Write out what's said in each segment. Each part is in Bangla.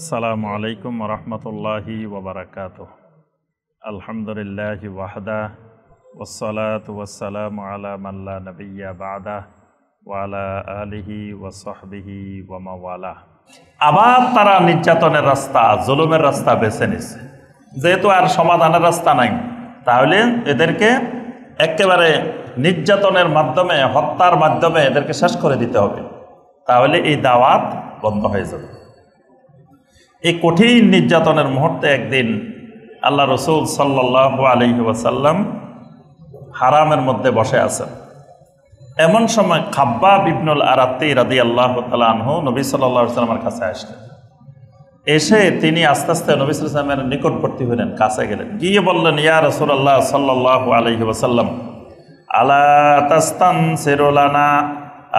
আসসালামু আলাইকুম রহমতুল্লাহি ওবরাকাতুহ। আলহামদুলিল্লাহি ওয়াহদা ওয়াসসালাতু ওয়াসসালামু আলা মান লা নাবিয়্যা বা'দা ওয়া আলা আলিহি ওয়া সাহবিহি ওয়া মাওয়ালা। আবার তারা নির্যাতনের রাস্তা, জুলুমের রাস্তা বেছে নিছে। যেহেতু আর সমাধানের রাস্তা নাই, তাহলে এদেরকে একেবারে নির্যাতনের মাধ্যমে, হত্যার মাধ্যমে এদেরকে শেষ করে দিতে হবে। তাহলে এই দাওয়াত বন্ধ হয়ে যাবে। এই কঠিন নির্যাতনের মুহূর্তে একদিন আল্লাহ রসুল সাল্লাল্লাহু আলাইহি ওয়াসাল্লাম হারামের মধ্যে বসে আছেন। এমন সময় খাব্বাব ইবনুল আরাত্তি রাদিয়াল্লাহু তাআলা আনহু নবী সাল্লাল্লাহু আলাইহি ওয়াসাল্লামের কাছে আসলেন। এসে তিনি আস্তে আস্তে নবী সাল্লাল্লাহু আলাইহি ওয়াসাল্লামের নিকটবর্তী হলেন, কাছে গেলেন, গিয়ে বললেন, ইয়া রাসূলুল্লাহ সাল্লাল্লাহু আলাইহি ওয়াসাল্লাম, আলা তাস্তানসিরু লানা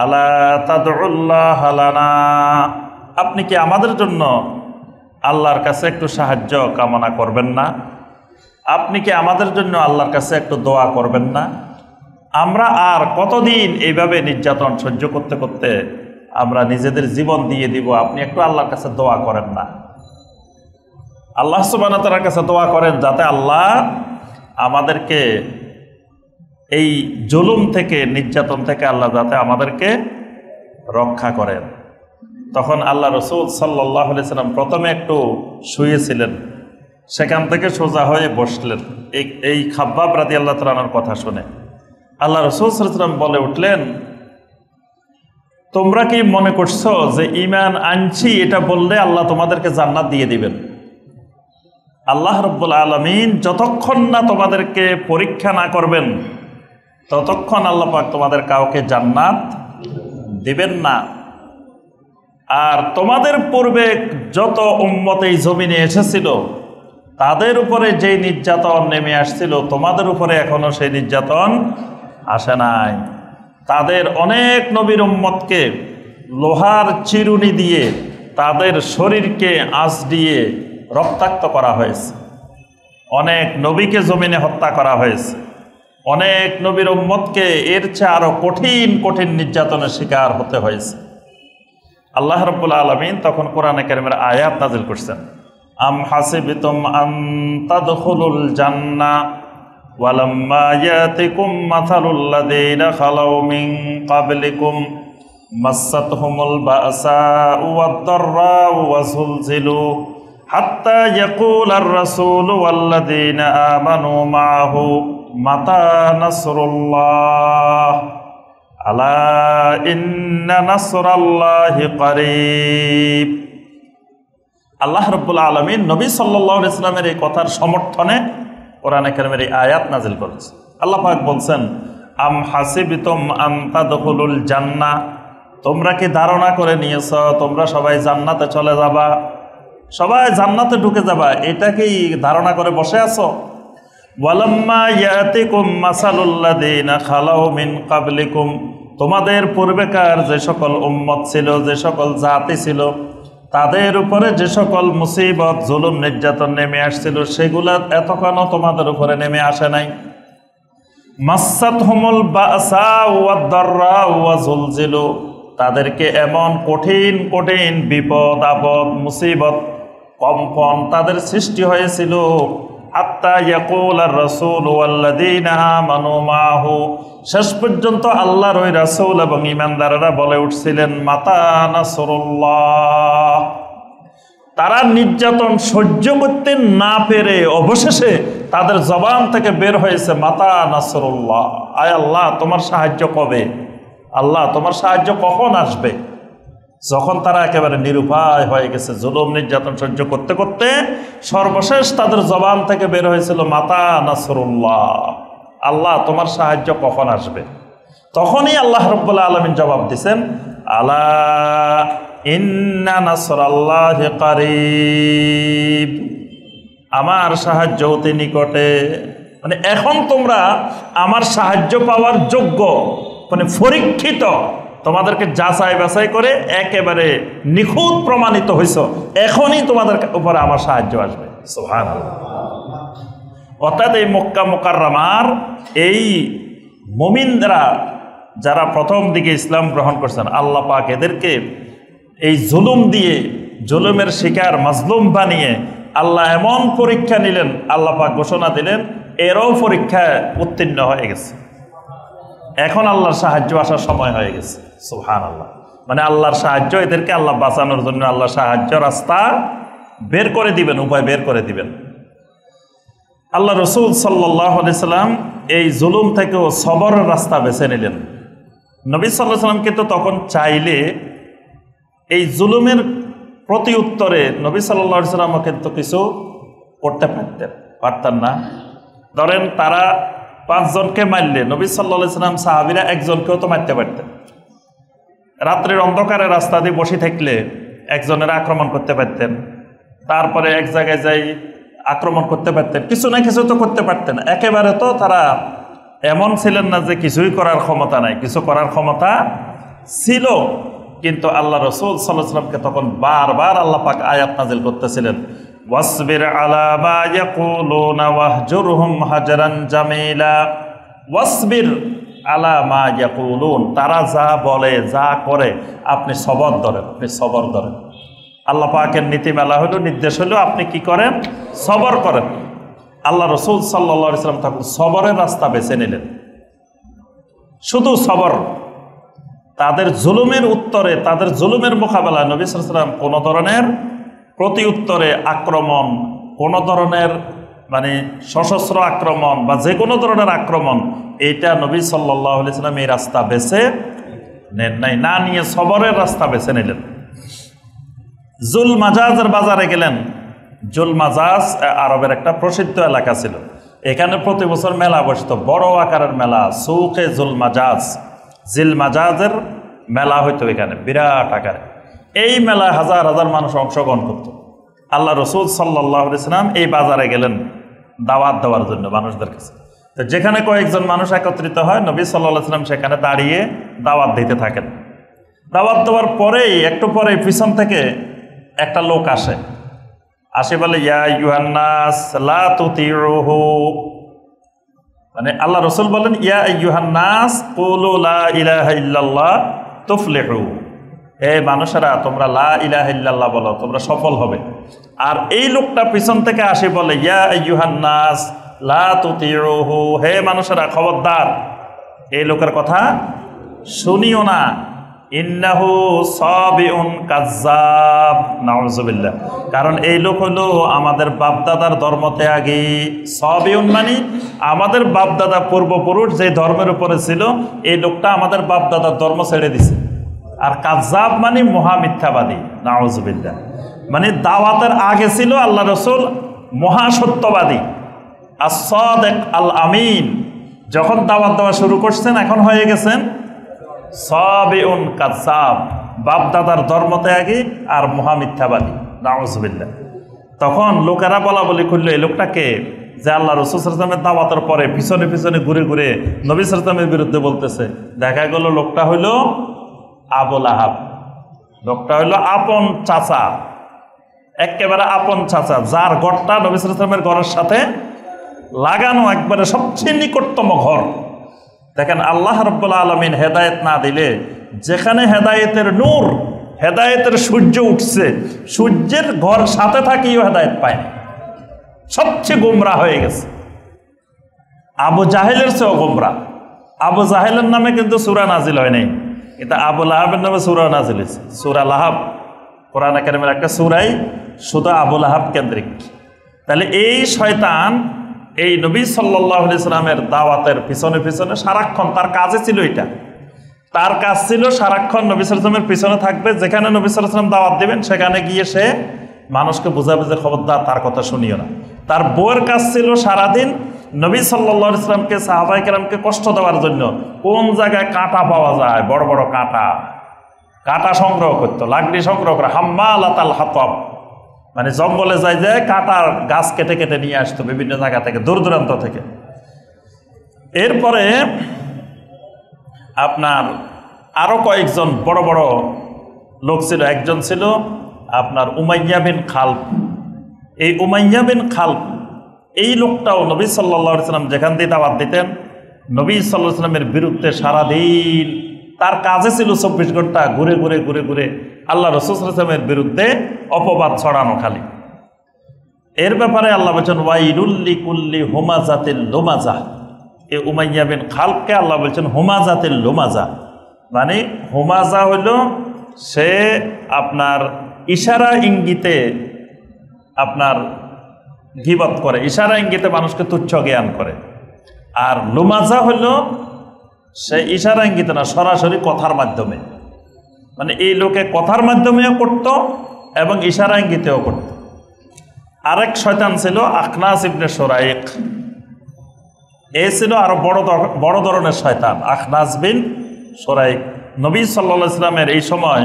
আলা তাদউল্লাহ লানা, আপনি কি আমাদের জন্য আল্লাহর কাছে একটু সাহায্য কামনা করবেন না? আপনি কি আমাদের জন্য আল্লাহর কাছে একটু দোয়া করবেন না? আমরা আর কতদিন এইভাবে নির্যাতন সহ্য করতে করতে আমরা নিজেদের জীবন দিয়ে দিব? আপনি একটু আল্লাহর কাছে দোয়া করেন না? আল্লাহ সুবহানাহু ওয়া তাআলার কাছে দোয়া করেন যাতে আল্লাহ আমাদেরকে এই জুলুম থেকে, নির্যাতন থেকে আল্লাহ যাতে আমাদেরকে রক্ষা করেন। তখন আল্লাহ রসুল সাল্লাল্লাহু আলাইহি সাল্লাম প্রথমে একটু শুয়েছিলেন, সেখান থেকে সোজা হয়ে বসলেন। এই খাব্বাব রাদিয়াল্লাহু তাআলা আনহুর কথা শুনে আল্লাহ রসুল সাল্লাল্লাহু আলাইহি সাল্লাম বলে উঠলেন, তোমরা কি মনে করছো যে ঈমান আনছি এটা বললে আল্লাহ তোমাদেরকে জান্নাত দিয়ে দিবেন? আল্লাহ রাব্বুল আলামিন যতক্ষণ না তোমাদেরকে পরীক্ষা না করবেন ততক্ষণ আল্লাহ পাক তোমাদের কাউকে জান্নাত দিবেন না। আর তোমাদের পূর্বে যত উম্মত এই জমিনে এসেছিল তাদের উপরে যেই নির্যাতন নেমে আসছিল, তোমাদের উপরে এখনো সেই নির্যাতন আসে নাই। তাদের অনেক নবীর উম্মতকে লোহার চিরুনি দিয়ে তাদের শরীরকে আঁচ দিয়ে রক্তাক্ত করা হয়েছে, অনেক নবীকে জমিনে হত্যা করা হয়েছে, অনেক নবীর উম্মতকে এর চেয়ে আরো কঠিন কঠিন নির্যাতনের শিকার হতে হয়েছে। আল্লাহ রাব্বুল আলামিন তখন কোরআনে কারীমের আয়াত নাযিল করছেন, আম হাসিবতুম আন তাদখুলুল জান্নাহ ওয়ালাম্মা ইয়াতিকুম মাসালুল লাযীনা খালাউ মিন ক্বাবলিকুম মাসাতহুমুল বাসাউ ওয়াদ-দাররাউ ওয়া যুলজিলু হাত্তা ইয়াকুলার রাসূলু ওয়াল্লাযীনা আমানু মা'আহু মাতা নাসরুল্লাহ আলা ইন্না নাসরাল্লাহি করিব। আল্লাহ রাব্বুল আলামিন নবী সাল্লাল্লাহু আলাইহি ওয়াসাল্লামের এই কথার সমর্থনে কোরআনে কারীমের এই আয়াত নাযিল করেছে। আল্লাহ পাক বলছেন, আম হাসিবতুম আন তাদখুলুল জান্নাহ, তোমরা কি ধারণা করে নিয়েছো তোমরা সবাই জান্নাতে চলে যাবা, সবাই জান্নাতে ঢুকে যাবা, এটা কি ধারণা করে বসে আছো? ওয়ালাম্মা ইয়াতিকুম মাসালুল লাযীনা খালাউ মিন ক্বাবলিকুম, তোমাদের পূর্বেকার যে সকল উম্মত ছিল, যে সকল জাতি ছিল, তাদের উপরে যে সকল মুসিবত, জুলুম, নির্যাতন নেমে আসছিল সেগুলা এতক্ষণও তোমাদের উপরে নেমে আসে নাই। মাসাতহুমুল বাসা ওয়াদ-দাররাউ ওয়া যুলজিলু, তাদেরকে এমন কঠিন কঠিন বিপদ আপদ, মুসিবত, কম্পন তাদের সৃষ্টি হয়েছিল, হাত্তা ইয়াকুলার রাসূল ওয়াল্লাযীনা আমানু মা'আহু, শেষ পর্যন্ত আল্লাহর ওই রাসূল এবং ঈমানদাররা বলে উঠছিলেন, মাতা নাসরুল্লাহ। তারা নির্যাতন সহ্য করতে না পেরে অবশেষে তাদের জবান থেকে বের হয়েছে, মাতা নাসরুল্লাহ, আয় আল্লাহ তোমার সাহায্য কবে? আল্লাহ তোমার সাহায্য কখন আসবে? যখন তারা একেবারে নিরুপায় হয়ে গেছে, জুলুম নির্যাতন সহ্য করতে করতে সর্বশেষ তাদের জবান থেকে বের হয়েছিল, মাতা নাসরুল্লাহ, আল্লাহ তোমার সাহায্য কখন আসবে? তখনই আল্লাহ রাব্বুল আলামিন জবাব দিয়েছেন, আলা ইন্না নাসরাল্লাহি করিব, আমার সাহায্য অতি নিকটে। মানে এখন তোমরা আমার সাহায্য পাওয়ার যোগ্য, মানে পরীক্ষিত, তোমাদেরকে যাচাই বাছাই করে একেবারে নিখুঁত প্রমাণিত হইছ, এখনই তোমাদের উপরে আমার সাহায্য আসবে। সুবহানাল্লাহ। অর্থাৎ এই মক্কা মুকাররমার এই মুমিনরা যারা প্রথম দিকে ইসলাম গ্রহণ করছেন, আল্লাহ পাক এদেরকে এই জুলুম দিয়ে জুলুমের শিকার মাজলুম বানিয়ে আল্লাহ এমন পরীক্ষা নিলেন, আল্লাহ পাক ঘোষণা দিলেন এরও পরীক্ষায় উত্তীর্ণ হয়ে গেছে, এখন আল্লাহর সাহায্য আসার সময় হয়ে গেছে। সুবহানাল্লাহ। মানে আল্লাহর সাহায্য, এদেরকে আল্লাহ বাঁচানোর জন্য আল্লাহ সাহায্য রাস্তা বের করে দিবেন, উপায় বের করে দিবেন। আল্লাহ রসুল সাল্লাল্লাহু আলাইহি সাল্লাম এই জুলুম থেকেও সবরের রাস্তা বেছে নিলেন। নবী সাল্লাল্লাহু আলাইহি সাল্লাম কিন্তু তখন চাইলে এই জুলুমের প্রতি উত্তরে নবী সাল্লাল্লাহু আলাইহি সাল্লাম কিন্তু কিছু করতে পারতেন না। ধরেন তারা 5 জনকে মারলে নবী সাল্লাল্লাহু আলাইহি সাল্লাম সাহাবীরা একজনকেও তো মারতে পারতেন। রাত্রের অন্ধকারে রাস্তা দিয়ে বসে থাকলে একজনের আক্রমণ করতে পারতেন, তারপরে এক জায়গায় যাই আক্রমণ করতে পারতেন, কিছু না কিছু তো করতে পারতেন। একেবারে তো তারা এমন ছিলেন না যে কিছুই করার ক্ষমতা নাই, কিছু করার ক্ষমতা ছিল। কিন্তু আল্লাহ রসুল সাল্লাল্লাহু আলাইহি সাল্লামকে তখন বারবার আল্লাহ পাক আয়াত নাজিল করতেছিলেন, ওয়াসবির আলা মা ইয়াকুলুনা ওয়াহজুরহুম হাজরান জামিলা। ওয়াসবির আলা মা ইয়াকুলুন, তারা যা বলে যা করে আপনি সবর ধরেন, আপনি সবর ধরেন। আল্লাহ পাকের নীতিমালা হলো, নির্দেশ হলো আপনি কি করেন? সবর করেন। আল্লাহ রসুল সাল্লাল্লাহু আলাইহি সাল্লাম তখন সবরের রাস্তা বেছে নিলেন, শুধু সবর। তাদের জুলুমের উত্তরে, তাদের জুলুমের মোকাবেলায় নবী সাল্লাল্লাহু আলাইহি সাল্লাম কোনো ধরনের প্রতি উত্তরে আক্রমণ, কোনো ধরনের মানে সশস্ত্র আক্রমণ বা যে কোনো ধরনের আক্রমণ, এইটা নবী সাল্লাল্লাহু আলাইহি সাল্লাম এই রাস্তা বেছে নেন নাই, না নিয়ে সবরের রাস্তা বেছে নিলেন। জুল মাজাজের বাজারে গেলেন। জুল মাজাজ আরবের একটা প্রসিদ্ধ এলাকা ছিল, এখানে প্রতি বছর মেলা বসতো, বড় আকারের মেলা, সৌকে জুল মাজাজ, জিল মাজাজের মেলা হইতো এখানে বিরাট আকারে। এই মেলায় হাজার হাজার মানুষ অংশগ্রহণ করত। আল্লাহ রসুল সাল্লাল্লাহু আলাইহি সাল্লাম এই বাজারে গেলেন দাওয়াত দেওয়ার জন্য মানুষদের কাছে। তো যেখানে কয়েকজন মানুষ একত্রিত হয়, নবী সাল্লাল্লাহু আলাইহি সাল্লাম সেখানে দাঁড়িয়ে দাওয়াত দিতে থাকেন। দাওয়াত দেওয়ার পরেই একটু পরে পিছন থেকে একটা লোক আসে বলে, ইয়া আইয়ুহান নাস লা তুতিউহু। মানে আল্লাহ রসুল বলেন, ইয়া আইয়ুহান নাস কুলু লা ইলাহা ইল্লাল্লাহ তুফলিহু। হে মানুষেরা, তোমরা লা ইলাহা ইল্লাল্লাহ বলো, তোমরা সফল হবে। আর এই লোকটা পিছন থেকে আসে বলে, ইয়া আইয়ুহান নাস লা তুতিউহু। হে মানুষেরা, খবরদার এই লোকের কথা শুনিও না, ইন্নাহু সাবিউন কাজ্জাব। নাউযুবিল্লাহ। কারণ এই লোক হলো আমাদের বাপদাদার ধর্ম ত্যাগী। সাবিউন মানে আমাদের বাপদাদা পূর্বপুরুষ যে ধর্মের উপরে ছিল, এই লোকটা আমাদের বাপদাদার ধর্ম ছেড়ে দিছে। আর কাজ্জাব মানে মহামিথ্যাবাদী। নাউযুবিল্লাহ। মানে দাওয়াতের আগে ছিল আল্লাহ রসুল মহাসত্যবাদী, as-সাদিক আল-আমিন। যখন দাওয়াত দেওয়া শুরু করছেন, এখন হয়ে গেছেন সাবিউন কাজ্জাব, বাপদাদার ধর্ম ত্যাগী আর মহামিথ্যাবাদী। নাউযুবিল্লাহ। তখন লোকেরা বলা বলি করলো, এই লোকটাকে যে আল্লাহ রসুল সাল্লাল্লাহু আলাইহি ওয়াসাল্লামের দাওয়াতের পরে পিছনে পিছনে ঘুরে ঘুরে নবী সাল্লাল্লাহু আলাইহি ওয়াসাল্লামের বিরুদ্ধে বলতেছে। দেখা গেল লোকটা হইল আবু লাহাব। লোকটা হইল আপন চাচা, একেবারে আপন চাচা, যার ঘরটা নবী সাল্লাল্লাহু আলাইহি ওয়াসাল্লামের ঘরের সাথে লাগানো, একবারে সবচেয়ে নিকটতম ঘর। দেখেন, আল্লাহ রাব্বুল আলামিন হেদায়েত না দিলে, যেখানে হেদায়েতের নূর, হেদায়েতের সূর্য উঠছে, সূর্যের ঘর সাথে থাকিও হেদায়েত পায়নি, সবচেয়ে গোমরা হয়ে গেছে। আবু জাহেলের চেয়েও গোমরা। আবু জাহেলের নামে কিন্তু সূরা নাজিল হয় নাই, কিন্তু আবু লাহাবের নামে সূরা নাজিল হয়েছে। সূরা লাহাব কোরআনে কারিমের একটা সূরাই শুধু আবু লাহাব কেন্দ্রিক। তাহলে এই শয়তান এই নবী সাল্লাল্লাহু আলাইহি সাল্লামের দাওয়াতের পিছনে পিছনে সারাক্ষণ, তার কাজে ছিল এটা, তার কাজ ছিল সারাক্ষণ নবী সাল্লাল্লাহু আলাইহি সাল্লামের পিছনে থাকবে। যেখানে নবী সাল্লাল্লাহু আলাইহি সাল্লাম দাওয়াত দেবেন, সেখানে গিয়ে সে মানুষকে বোঝাবে যে খবরদার তার কথা শুনিও না। তার বউয়ের কাজ ছিল সারাদিন নবী সাল্লাল্লাহু আলাইহি সাল্লামকে, সাহাবায়ে কেরামকে কষ্ট দেওয়ার জন্য কোন জায়গায় কাঁটা পাওয়া যায়, বড় বড় কাঁটা সংগ্রহ করতো, লাকড়ি সংগ্রহ করে, হাম্মালাতাল হাতাব, মানে জঙ্গলে যায় যে কাঁটার গাছ কেটে কেটে নিয়ে আসতো বিভিন্ন জায়গা থেকে, দূর দূরান্ত থেকে। এরপরে আপনার আরো কয়েকজন বড় বড় লোক ছিল। একজন ছিল আপনার উমাইয়া বিন খালফ। এই উমাইয়া বিন খালফ, এই লোকটাও নবী সাল্লাল্লাহু আলাইহি সাল্লাম যেখান দিয়ে দাওয়াত দিতেন, নবী সাল্লাল্লাহু আলাইহি সাল্লামের বিরুদ্ধে সারাদিন তার কাজে ছিল 24 ঘন্টা ঘুরে ঘুরে ঘুরে ঘুরে আল্লাহ রাসূল সাল্লাল্লাহু আলাইহি ওয়াসাল্লামের বিরুদ্ধে অপবাদ ছড়ানো খালি। এর ব্যাপারে আল্লাহ বলছেন ওয়াইলুল লিকুল্লি হুমাজাতিল লুমাজা। এ উমাইয়া বিন খালফকে আল্লাহ বলছেন হুমাজাতিল লুমাজা, মানে হুমাজা হইল সে আপনার ইশারা ইঙ্গিতে আপনার গীবত করে, ইশারা ইঙ্গিতে মানুষকে তুচ্ছ জ্ঞান করে। আর লুমাজা হইল সে ইশারা ইঙ্গিতে না, সরাসরি কথার মাধ্যমে, মানে এই লোকে কথার মাধ্যমেও করত এবং ইশারা ইঙ্গিতেও করত। আরেক শয়তান ছিল আখনাস ইবনে শুরাইক। এ ছিল আরো বড় ধরনের শয়তান, আখনাস বিন শুরাইক। নবী সাল্লাল্লাহু আলাইহি ওয়াসাল্লামের এই সময়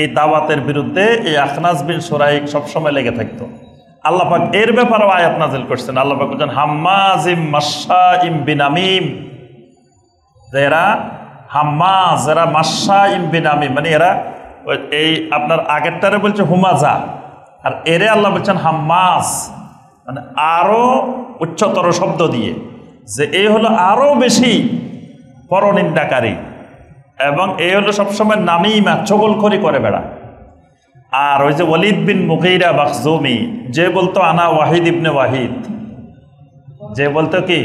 এই দাওয়াতের বিরুদ্ধে এই আখনাস বিন শুরাইক সবসময় লেগে থাকতো। আল্লাহ পাক এর ব্যাপারেও আয়াত নাযিল করছেন। আল্লাহ পাক বলেন হাম্মাজিম মাশাইম বিনামিম, এরা হাম্মাজ, এরা মাশাইম বিনামিম, মানে এরা এই আপনার আগেরটারে বলছে হুমাজা, আর এরে আল্লাহ বলছেন হাম্মাজ, মানে আরো উচ্চতর শব্দ দিয়ে, যে এই হলো আরো বেশি পরনিন্দাকারী এবং এই হলো সবসময় নামিমা, চগলখড়ি করে বেড়া। আর ওই যে ওয়ালিদ বিন মুগীরা মাখজুমি, যে বলতো আনা ওয়াহিদ ইবনে ওয়াহিদ, যে বলতো কি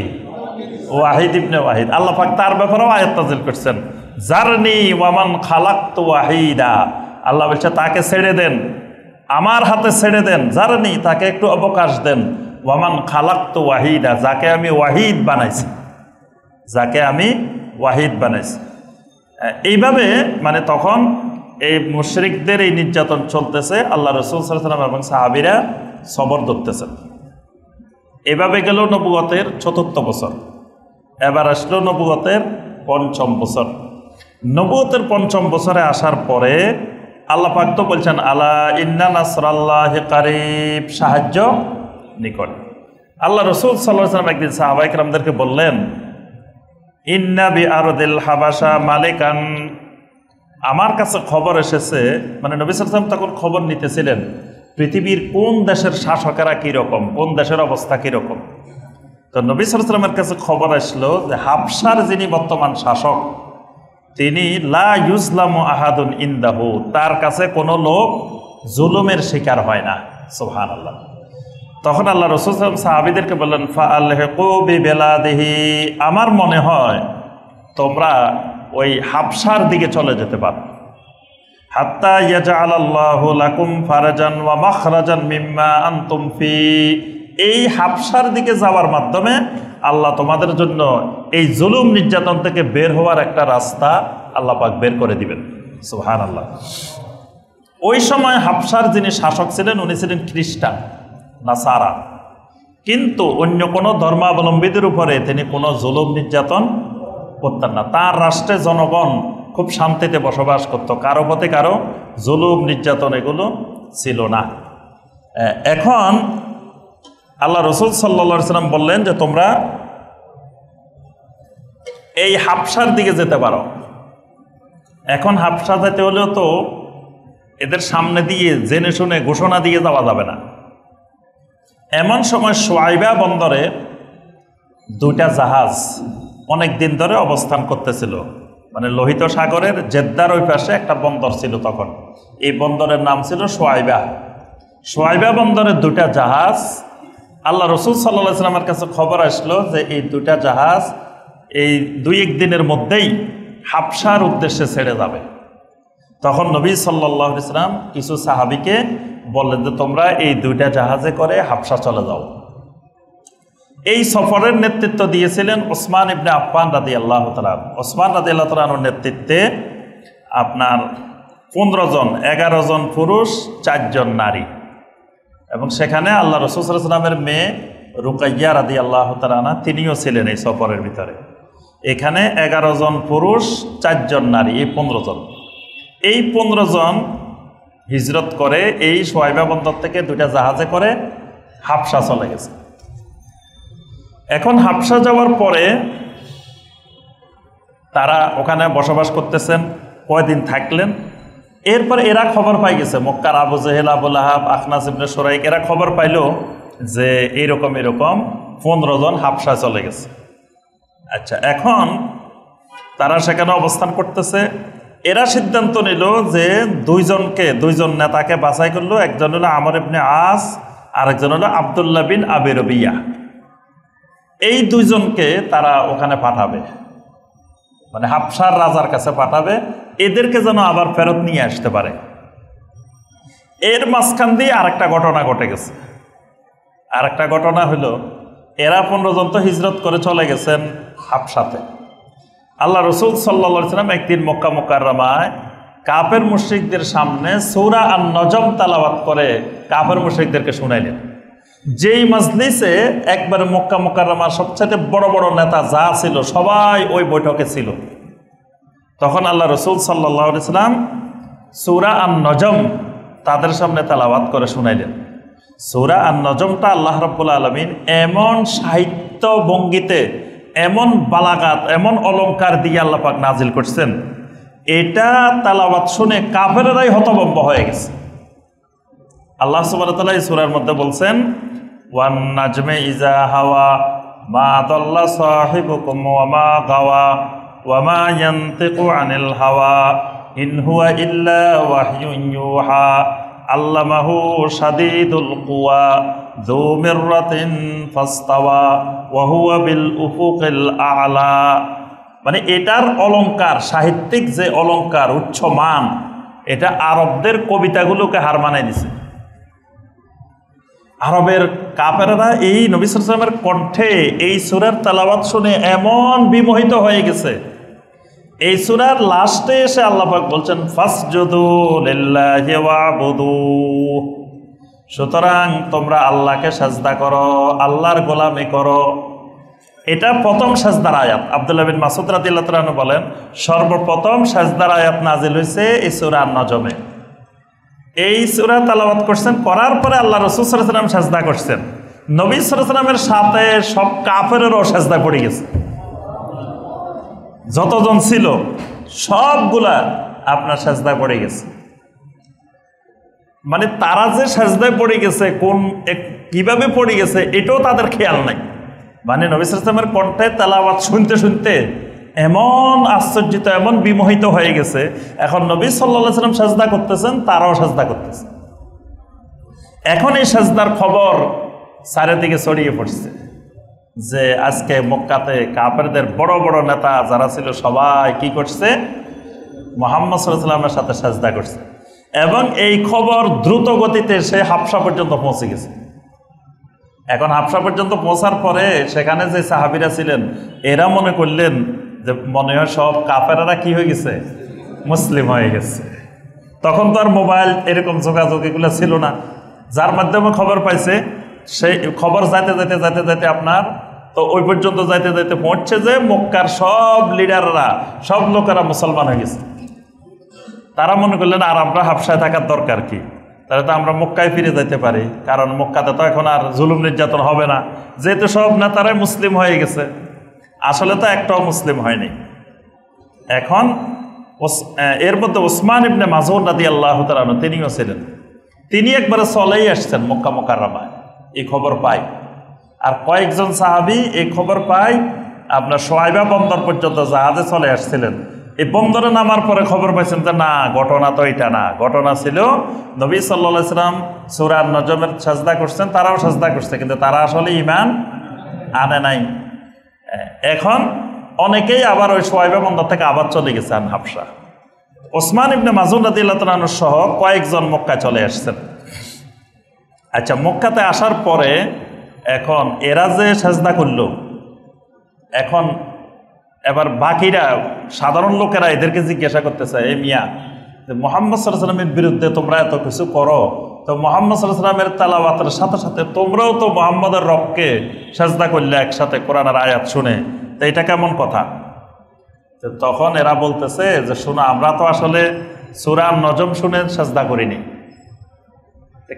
ওয়াহিদ ইবনে ওয়াহিদ, আল্লাহ পাক তার ব্যাপারেও আয়াত নাযিল করছেন জারনি ওয়ামান খালাকতু ওয়াহিদা। আল্লাহ বলছে তাকে ছেড়ে দেন, আমার হাতে ছেড়ে দেন, জারনি তাকে একটু অবকাশ দেন, ওয়ামান খালাকতু ওয়াহিদা, যাকে আমি ওয়াহিদ বানাইছি, যাকে আমি ওয়াহিদ বানাইছি। এইভাবে মানে তখন এই মুশরিকদের এই নির্যাতন চলতেছে, আল্লাহ রাসূল সাল্লাল্লাহু আলাইহি ওয়াসাল্লাম এবং সাহাবীরা সবর ধরতেছেন। এভাবে গেল নবুয়তের ৪র্থ বছর। এবার আসলো নবুয়তের ৫ম বছর। নবুয়তের ৫ম বছরে আসার পরে আল্লাহ পাক তো বলছেন আলা ইন্না নাসরাল্লাহি কারীব, সাহায্য নিকট। আল্লাহ রাসূল সাল্লাল্লাহু আলাইহি ওয়াসাল্লাম একদিন সাহাবায়ে কেরামদেরকে বললেন ইন্না বিআরদিল হাবাশা মালিকান, আমার কাছে খবর এসেছে, মানে নবী সাল্লাল্লাহু আলাইহি ওয়াসাল্লাম তখন খবর নিতেছিলেন পৃথিবীর কোন দেশের শাসকেরা কীরকম, কোন দেশের অবস্থা কীরকম। তো নবী সাল্লাল্লাহু আলাইহি ওয়াসাল্লামের কাছে খবর আসলো যে হাবশার যিনি বর্তমান শাসক, তিনি লা ইউজলামু আহাদুন ইনদাহু, তার কাছে কোনো লোক জুলুমের শিকার হয় না। সুবহানাল্লাহ। তখন আল্লাহ রাসূল সাল্লাল্লাহু আলাইহি ওয়াসাল্লাম সাহাবীদেরকে বললেন ফাআলহিকু বিবিলাদিহি, আমার মনে হয় তোমরা ওই হাবশার দিকে চলে যেতে পারো। হাত্তা ইয়াজআলাল্লাহু লাকুম ফারাজান ওয়া মাখরাজান মিম্মা আনতুম ফি, এই হাবশার দিকে যাওয়ার মাধ্যমে আল্লাহ তোমাদের জন্য এই জুলুম নির্যাতন থেকে বের হওয়ার একটা রাস্তা আল্লাহ পাক বের করে দিবেন। সুবহানাল্লাহ। ওই সময় হাবশার যিনি শাসক ছিলেন উনি ছিলেন খ্রিস্টান, নাসারা, কিন্তু অন্য কোনো ধর্মাবলম্বীদের উপরে তিনি কোনো জুলুম নির্যাতন করতেন না। তার রাষ্ট্রে জনগণ খুব শান্তিতে বসবাস করত, কারো প্রতি কারো জুলুম নির্যাতন এগুলো ছিল না। এখন আল্লাহ রাসূল সাল্লাল্লাহু আলাইহি ওয়াসাল্লাম বললেন যে তোমরা এই হাবশার দিকে যেতে পারো। এখন হাবশা যেতে হলেও তো এদের সামনে দিয়ে জেনে শুনে ঘোষণা দিয়ে যাওয়া যাবে না। এমন সময় শুআইবা বন্দরে 2টা জাহাজ অনেক দিন ধরে অবস্থান করতেছিল, মানে লোহিত সাগরের জেদ্দার ওই পাশে একটা বন্দর ছিল তখন, এই বন্দরের নাম ছিল শুআইবা। শুআইবা বন্দরের 2টা জাহাজ, আল্লাহ রাসূল সাল্লাল্লাহু আলাইহি ওয়াসাল্লামের কাছে খবর আসলো যে এই 2টা জাহাজ এই 2-1 দিনের মধ্যেই হাবশার উদ্দেশ্যে ছেড়ে যাবে। তখন নবী সাল্লাল্লাহু আলাইহি ওয়াসাল্লাম কিছু সাহাবীকে বললেন যে তোমরা এই 2টা জাহাজে করে হাবশা চলে যাও। এই সফরের নেতৃত্ব দিয়েছিলেন ওসমান ইবনে আফফান রাদিয়াল্লাহু তাআলা। ওসমান রাদিয়াল্লাহু তাআলার নেতৃত্বে আপনার 15 জন, 11 জন পুরুষ, 4 জন নারী, এবং সেখানে আল্লাহ রাসূল সাল্লাল্লাহু আলাইহি ওয়াসাল্লামের মেয়ে রুকাইয়া রাদিয়াল্লাহু তাআলা তিনিও ছিলেন এই সফরের ভিতরে। এখানে 11 জন পুরুষ, 4 জন নারী, এই 15 জন। এই 15 জন হিজরত করে এই শুআইবা বন্দর থেকে 2টা জাহাজে করে হাবশা চলে গেছে। এখন হাবশা যাওয়ার পরে তারা ওখানে বসবাস করতেছেন, কয়দিন থাকলেন। এরপরে এরা খবর পাই গেছে, মক্কার আবু জেহেল, আবু লাহাব, আখনাস ইবনে শুরাইক, এরা খবর পাইল যে এরকম 15 জন হাবশা চলে গেছে। আচ্ছা, এখন তারা সেখানে অবস্থান করতেছে। এরা সিদ্ধান্ত নিল যে দুইজন নেতাকে বাছাই করলো, একজন হলো আমর ইবনে আস, আরেকজন হলো আব্দুল্লাহ বিন আবি রবিয়া। এই দুইজনকে তারা ওখানে পাঠাবে, মানে হাবশার রাজার কাছে পাঠাবে, এদেরকে যেন আবার ফেরত নিয়ে আসতে পারে। এর মাঝখান দিয়ে আরেকটা ঘটনা ঘটে গেছে। আরেকটা ঘটনা হলো, এরা 15 জন তো হিজরত করে চলে গেছেন হাবশাতে। আল্লাহ রসুল সাল্লাল্লাহু আলাইহি ওয়াসাল্লাম একদিন মক্কা মুকাররমায় কাফের মুশরিকদের সামনে সূরা আন-নজম তেলাওয়াত করে কাফের মুশরিকদেরকে শুনাইলেন। যেই মজলিসে একবারে মক্কা মুকাররমার সবচেয়ে বড় বড় নেতা যা ছিল সবাই ওই বৈঠকে ছিল, তখন আল্লাহ রসুল সাল্লাল্লাহু আলাইহি ওয়াসাল্লাম সূরা আন-নজম তাদের সামনে তেলাওয়াত করে শুনাইলেন। সূরা আন-নজমটা আল্লাহ রাব্বুল আলামিন এমন সাহিত্য ভঙ্গিতে, এমন বালাগাত, এমন অলংকার দিয়ে আল্লাহ পাক নাজিল করছেন, এটা তেলাওয়াত শুনে কাফেররাই হতভম্ব হয়ে গেছে। আল্লাহ সুবহানাহু ওয়া তাআলা এই সূরার মধ্যে বলছেন, ওয়ান নাজমে ইজা হাওয়া মা দাল্লা সাহিবুকুম ওয়া মা গাওয়া ওয়া মা ইয়ানতিকু আনিল হাওয়া ইন হুয়া ইল্লা ওয়াহয়ুন ইউহা আল্লামাহু শাদীদুল কুওয়া যু মিররাতিন ফাস্তাওয়া ওয়া হুয়া বিল উফুকিল আ'লা। মানে এটার অলংকার, সাহিত্যিক যে অলংকার, উচ্চ মান, এটা আরবদের কবিতাগুলোকে হার মানায় দিছে। আরবের কাফেররা এই নবী সাল্লাল্লাহু আলাইহি ওয়াসাল্লামের কণ্ঠে এই সূরার তেলাওয়াত শুনে এমন বিমোহিত হয়ে গেছে। এই সূরার লাস্টে এসে আল্লাহ পাক বলছেন, ফাসজুদু লিল্লাহি ওয়াবুদু, সুতরাং তোমরা আল্লাহকে সাজদা করো, আল্লাহর গোলামি করো। এটা প্রথম সাজদার আয়াত। আব্দুল্লাহ বিন মাসউদ রাদিয়াল্লাহু তাআলা আনহু বলেন, সর্বপ্রথম সাজদার আয়াত নাজিল হয়েছে এই সূরা আন-নজমে। এই সূরা তেলাওয়াত করছেন, করার পরে আল্লাহ রাসূল সাল্লাল্লাহু আলাইহি ওয়াসাল্লাম সাজদা করছেন। নবী সাল্লাল্লাহু আলাইহি ওয়াসাল্লামের সাথে সব কাফেরেরও সাজদা পড়ে গেছে। যতজন ছিল সবগুলা আপনার সাজদায় পড়ে গেছে। মানে তারা যে সাজদায় পড়ে গেছে, কিভাবে পড়ে গেছে এটাও তাদের খেয়াল নাই। মানে নবী সাল্লাল্লাহু আলাইহি ওয়াসাল্লামের কণ্ঠে তেলাওয়াত শুনতে শুনতে এমন আশ্চর্যিত, এমন বিমোহিত হয়ে গেছে, এখন নবী সাল্লাল্লাহু আলাইহি ওয়াসাল্লাম সাজদা করতেছেন, তারাও সাজদা করতেছে। এখন এই সাজদার খবর চারিদিকে ছড়িয়ে পড়ছে যে আজকে মক্কাতে কাফেরদের বড় বড় নেতা যারা ছিল সবাই কি করছে, মুহাম্মদ সাল্লাল্লাহু আলাইহি ওয়াসাল্লামের সাথে সাজদা করছে। এবং এই খবর দ্রুত গতিতে সে হাবশা পর্যন্ত পৌঁছে গেছে। এখন হাবশা পর্যন্ত পৌঁছার পরে সেখানে যে সাহাবীরা ছিলেন এরা মনে করলেন যে মনে হয় সব কাফেররা কি হয়ে গেছে, মুসলিম হয়ে গেছে। তখন তো আর মোবাইল এরকম যোগাযোগ এগুলো ছিল না, যার মাধ্যমে খবর পাইছে সেই খবর যাইতে আপনার তো ওই পর্যন্ত যাইতে পৌঁছছে যে মক্কার সব লিডাররা, সব লোকেরা মুসলমান হয়ে গেছে। তারা মনে করলেন আর আমরা হাবশায় থাকার দরকার কি, তাহলে তো আমরা মক্কায় ফিরে যেতে পারি, কারণ মক্কাতে তো এখন আর জুলুম নির্যাতন হবে না, যেহেতু সব নেতারাই মুসলিম হয়ে গেছে। আসলে তো একটাও মুসলিম হয়নি। এখন এর মধ্যে ওসমান ইবনে মাযউন রাদিয়াল্লাহু তাআলা আনহু তিনিও ছিলেন। তিনি একবারে চলেই আসছেন মক্কা মুকাররমায়, এই খবর পাই। আর কয়েকজন সাহাবী এই খবর পাই আপনার সোয়াইবা বন্দর পর্যন্ত জাহাজে চলে আসছিলেন। এই বন্দরে নামার পরে খবর পাইছেন যে না, ঘটনা তো এটা না, ঘটনা ছিল নবী সাল্লাল্লাহু আলাইহি ওয়াসাল্লাম সূরা আন-নজমের সাজদা করছেন, তারাও সাজদা করছে, কিন্তু তারা আসলে ঈমান আনে নাই। এখন অনেকেই আবার ওই সোয়াইবা বন্দর থেকে আবার চলে গেছেন হাবশা। ওসমান ইবনে মাযউন রাদিয়াল্লাহু তাআলা আনহু সহ কয়েকজন মক্কায় চলে আসছেন। আচ্ছা, মক্কাতে আসার পরে এখন এরা যে সাজদা করলো, এখন এবার বাকিরা সাধারণ লোকেরা এদেরকে জিজ্ঞাসা করতেছে, এ মিয়া, মুহাম্মদ সাল্লাল্লাহু আলাইহি ওয়াসাল্লামের বিরুদ্ধে তোমরা এত কিছু করো, তো মুহাম্মদ সাল্লাল্লাহু আলাইহি ওয়াসাল্লামের তেলাওয়াতের সাথে সাথে তোমরাও তো মুহাম্মদের রবকে সাজদা করলে একসাথে কোরআনের আয়াত শুনে, তো এটা কেমন কথা? তখন এরা বলতেছে যে শোনো, আমরা তো আসলে সূরা আন-নজম শুনে সাজদা করিনি।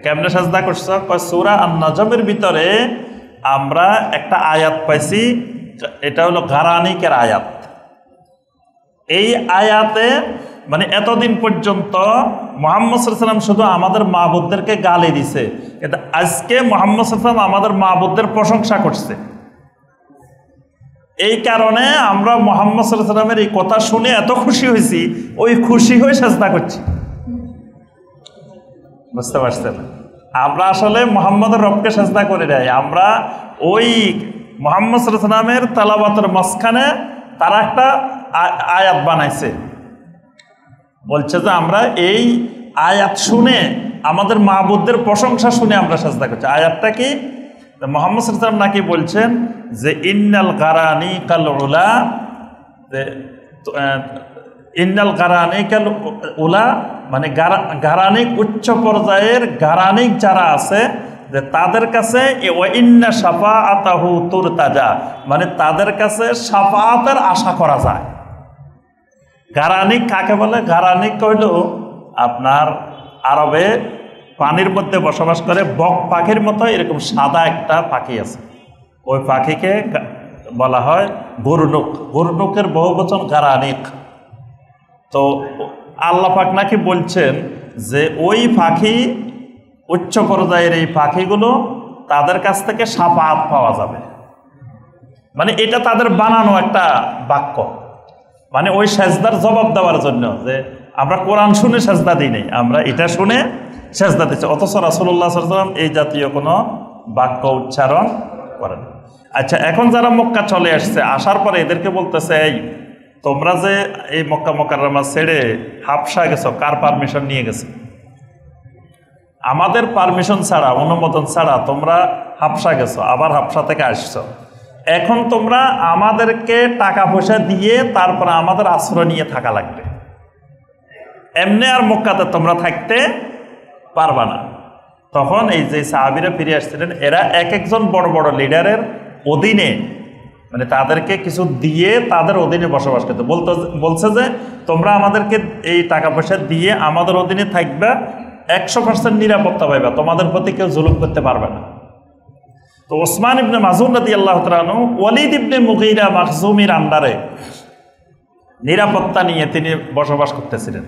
কেমনে সাজদা করছো? সূরা আন-নজমের ভিতরে আমরা একটা আয়াত পাইছি, এটা হলো গারানিকের আয়াত। এই আয়াতে মানে এতদিন পর্যন্ত মুহাম্মদ সাল্লাল্লাহু আলাইহি ওয়াসাল্লাম শুধু আমাদের মাবুদদেরকে গালি দিছে, কিন্তু আজকে মুহাম্মদ সাল্লাল্লাহু আলাইহি ওয়াসাল্লাম আমাদের মাবুদদের প্রশংসা করছে। এই কারণে আমরা মুহাম্মদ সাল্লাল্লাহু আলাইহি ওয়াসাল্লামের এই কথা শুনে এত খুশি হয়েছি, ওই খুশি হয়ে সেজদা করছি। বুঝতে পারছেন? আমরা আসলে মুহাম্মদের রবকে সেজদা করে দেয়, আমরা ওই মুহাম্মদ সাল্লাল্লাহু আলাইহি ওয়াসাল্লামের তেলাওয়াতের মাঝখানে তারা একটা আয়াত বানাইছে, বলছে যে আমরা এই আয়াত শুনে আমাদের মাবুদদের প্রশংসা শুনে আমরা সেজদা করছি। আয়াতটা কি? মুহাম্মদ সাল্লাল্লাহু আলাইহি ওয়াসাল্লাম নাকি বলছেন যে ইন্নাল গারানি কাল উলা, ইন্নাল গারানি কাল উলা মানে গারানিক উচ্চ পর্যায়ের গারানিক যারা আছে যে তাদের কাছে ইন্না শাফাআতাহু তুরতাজা, মানে তাদের কাছে শাফাআতের আশা করা যায়। গারানিক কাকে বলে? গারানিক হইল আপনার আরবে পানির মধ্যে বসবাস করে বক পাখির মতো এরকম সাদা একটা পাখি আছে, ওই পাখিকে বলা হয় গুরনুক। গুরনুকের বহুবচন গারানিক। তো আল্লাহ পাক নাকি বলছেন যে ওই পাখি, উচ্চ পর্যায়ের এই পাখিগুলো তাদের কাছ থেকে শাফাআত পাওয়া যাবে। মানে এটা তাদের বানানো একটা বাক্য, মানে ওই সেজদার জবাব দেওয়ার জন্য যে আমরা কোরআন শুনে সেজদা দিই নাই, আমরা এটা শুনে সেজদা দিচ্ছি। অথচ রাসূলুল্লাহ সাল্লাল্লাহু আলাইহি ওয়াসাল্লাম এই জাতীয় কোনো বাক্য উচ্চারণ করেন। আচ্ছা, এখন যারা মক্কা চলে আসছে, আসার পরে এদেরকে বলতেছে এই তোমরা যে এই মক্কা মুকাররমা ছেড়ে হাবশা গেছো, কার পারমিশন নিয়ে গেছে? আমাদের পারমিশন ছাড়া, অনুমোদন ছাড়া তোমরা হাবশা গেছো, আবার হাবশা থেকে আসছো। এখন তোমরা আমাদেরকে টাকা পয়সা দিয়ে তারপরে আমাদের আশ্রয় নিয়ে থাকা লাগবে, এমনি আর মক্কাতে তোমরা থাকতে পারবা না। তখন এই যে সাহাবীরা ফিরে আসছিলেন, এরা এক একজন বড় বড় লিডারের অধীনে, মানে তাদেরকে কিছু দিয়ে তাদের অধীনে বসবাস করতে বলছে যে তোমরা আমাদেরকে এই টাকা পয়সা দিয়ে আমাদের অধীনে থাকবে, 100% নিরাপত্তা পাইবা, তোমাদের প্রতি কেউ জুলুম করতে পারবে না। তো ওসমান ইবনে মাযউন রাদিয়াল্লাহু তাআলা আনহু ওয়ালিদ ইবনে মুগীরা মাখজুমির আন্ডারে নিরাপত্তা নিয়ে তিনি বসবাস করতেছিলেন,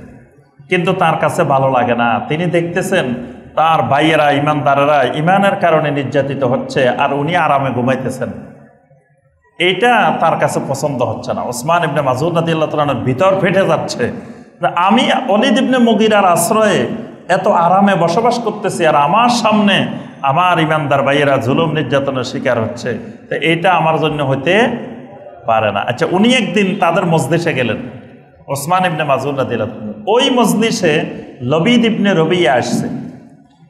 কিন্তু তার কাছে ভালো লাগে না। তিনি দেখতেছেন তার ভাইয়েরা, ইমানদারেরা ইমানের কারণে নির্যাতিত হচ্ছে আর উনি আরামে ঘুমাইতেছেন, এইটা তার কাছে পছন্দ হচ্ছে না। ওসমান ইবনে মাযউন রাদিয়াল্লাহু তাআলা আনহুর ভিতর ফেটে যাচ্ছে, আমি ওয়ালিদ ইবনে মুগীরার আশ্রয়ে এত আরামে বসবাস করতেছি আর আমার সামনে আমার ইমানদার ভাইয়েরা জুলুম নির্যাতনের শিকার হচ্ছে, তো এইটা আমার জন্য হইতে পারে না। আচ্ছা, উনি একদিন তাদের মজলিসে গেলেন, ওসমান ইবনে মাযউন রাদিয়াল্লাহু তাআলা। ওই মজলিসে লবিদ ইবনে রবিয়া আসছে।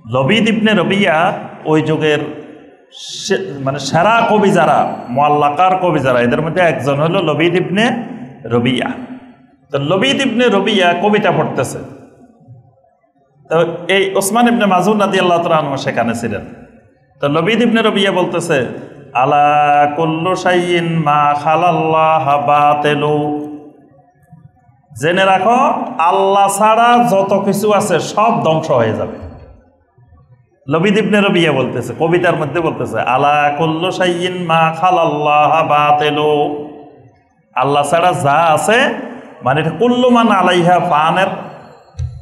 লবিদ ইবনে রবিয়া ওই যুগের মানে সেরা কবি যারা, মুআল্লাকার কবি যারা, এদের মধ্যে একজন হলো লবিদ ইবনে রবিয়া। তো লবিদ ইবনে রবিয়া কবিতা পড়তেছে, তো এই ওসমান ইবনে মাযউন রাদিয়াল্লাহু তাআলা আনহু সেখানে ছিলেন। তো লবিদ ইবনে রবিয়া বলতেছে আলা কুল্লু শাইইন মা খালাল্লাহ বাতিলু, জেনে রাখো আল্লাহ ছাড়া যত কিছু আছে সব ধ্বংস হয়ে যাবে। লবিদ ইবনে রবিয়া বলতেছে, কবিতার মধ্যে বলতেছে আলা কুল্লু শাইইন মা খালাল্লাহ বাতিলু, আল্লাহ ছাড়া যা আছে, মানে এটা কুল্লু মান আলাইহা ফানের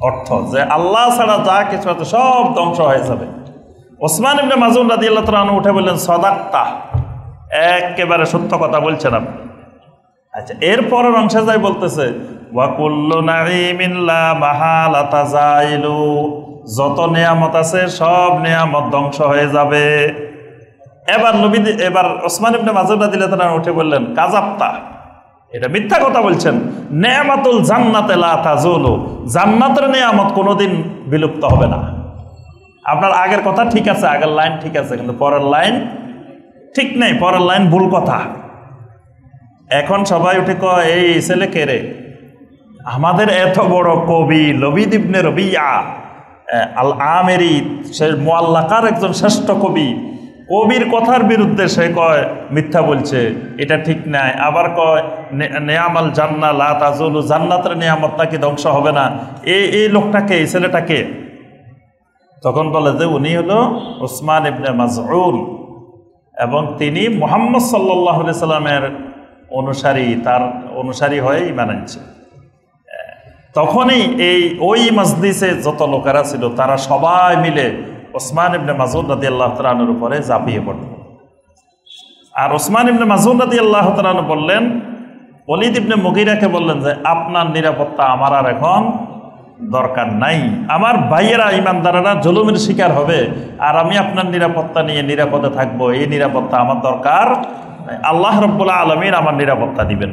অর্থ যে আল্লাহ ছাড়া যা কিছু আছে সব ধ্বংস হয়ে যাবে। ওসমান ইবনে মাযউন রাদিয়াল্লাহু তাআলা আনহু উঠে বললেন সাদাক্তা, একেবারে সত্য কথা বলছেন আপনি। আচ্ছা, এরপরের অংশে যাই বলতেছে ওয়া কুল্লু নাঈমিন লা মাহালাতা যাইলু, যত নিয়ামত আছে সব নিয়ামত ধ্বংস হয়ে যাবে। এবার ওসমান ইবনে মাযউন রাদিয়াল্লাহু তাআলা উঠে বললেন কাযাবতা, এটা মিথ্যা কথা বলছেন। নেয়ামাতুল জান্নাতে লা তাজুলু, জান্নাতের নিয়ামত কোনোদিন বিলুপ্ত হবে না। আপনার আগের কথা ঠিক আছে, আগের লাইন ঠিক আছে, কিন্তু পরের লাইন ঠিক নেই, পরের লাইন ভুল কথা। এখন সবাই উঠে কয় এই ছেলে কে রে? আমাদের এত বড় কবি লবিদ ইবনে রবিয়া আল আমেরি, সে মুআল্লাকার একজন শ্রেষ্ঠ কবি, কবির কথার বিরুদ্ধে সে কয় মিথ্যা বলছে, এটা ঠিক নাই। আবার কয় নেয়ামাল জান্না লা তাজুলু, জান্নাতের নিয়ামত নাকি ধ্বংস হবে না। এই লোকটাকে, এই ছেলেটাকে? তখন বলে যে উনি হলো ওসমান ইবনে মাযউন এবং তিনি মুহাম্মদ সাল্লাল্লাহু আলাইহি সাল্লামের অনুসারী, তার অনুসারী হয়ে ঈমান আনছে। তখনই ওই মজলিসে যত লোকেরা ছিল তারা সবাই মিলে ওসমান ইবনে মাযউন রাদিয়াল্লাহু তাআলা আনহুর উপরে ঝাঁপিয়ে পড়ল। আর ওসমান ইবনে মাসউদ রাদিয়াল্লাহু তাআলা আনহু বললেন, ওলীদ ইবনে মুগীরাকে বললেন যে আপনার নিরাপত্তা আমার আর এখন দরকার নাই, আমার ভাইয়েরা ইমানদারেরা জুলুমের শিকার হবে আর আমি আপনার নিরাপত্তা নিয়ে নিরাপদে থাকবো, এই নিরাপত্তা আমার দরকার নাই, আল্লাহ রাব্বুল আলামিন আমার নিরাপত্তা দিবেন।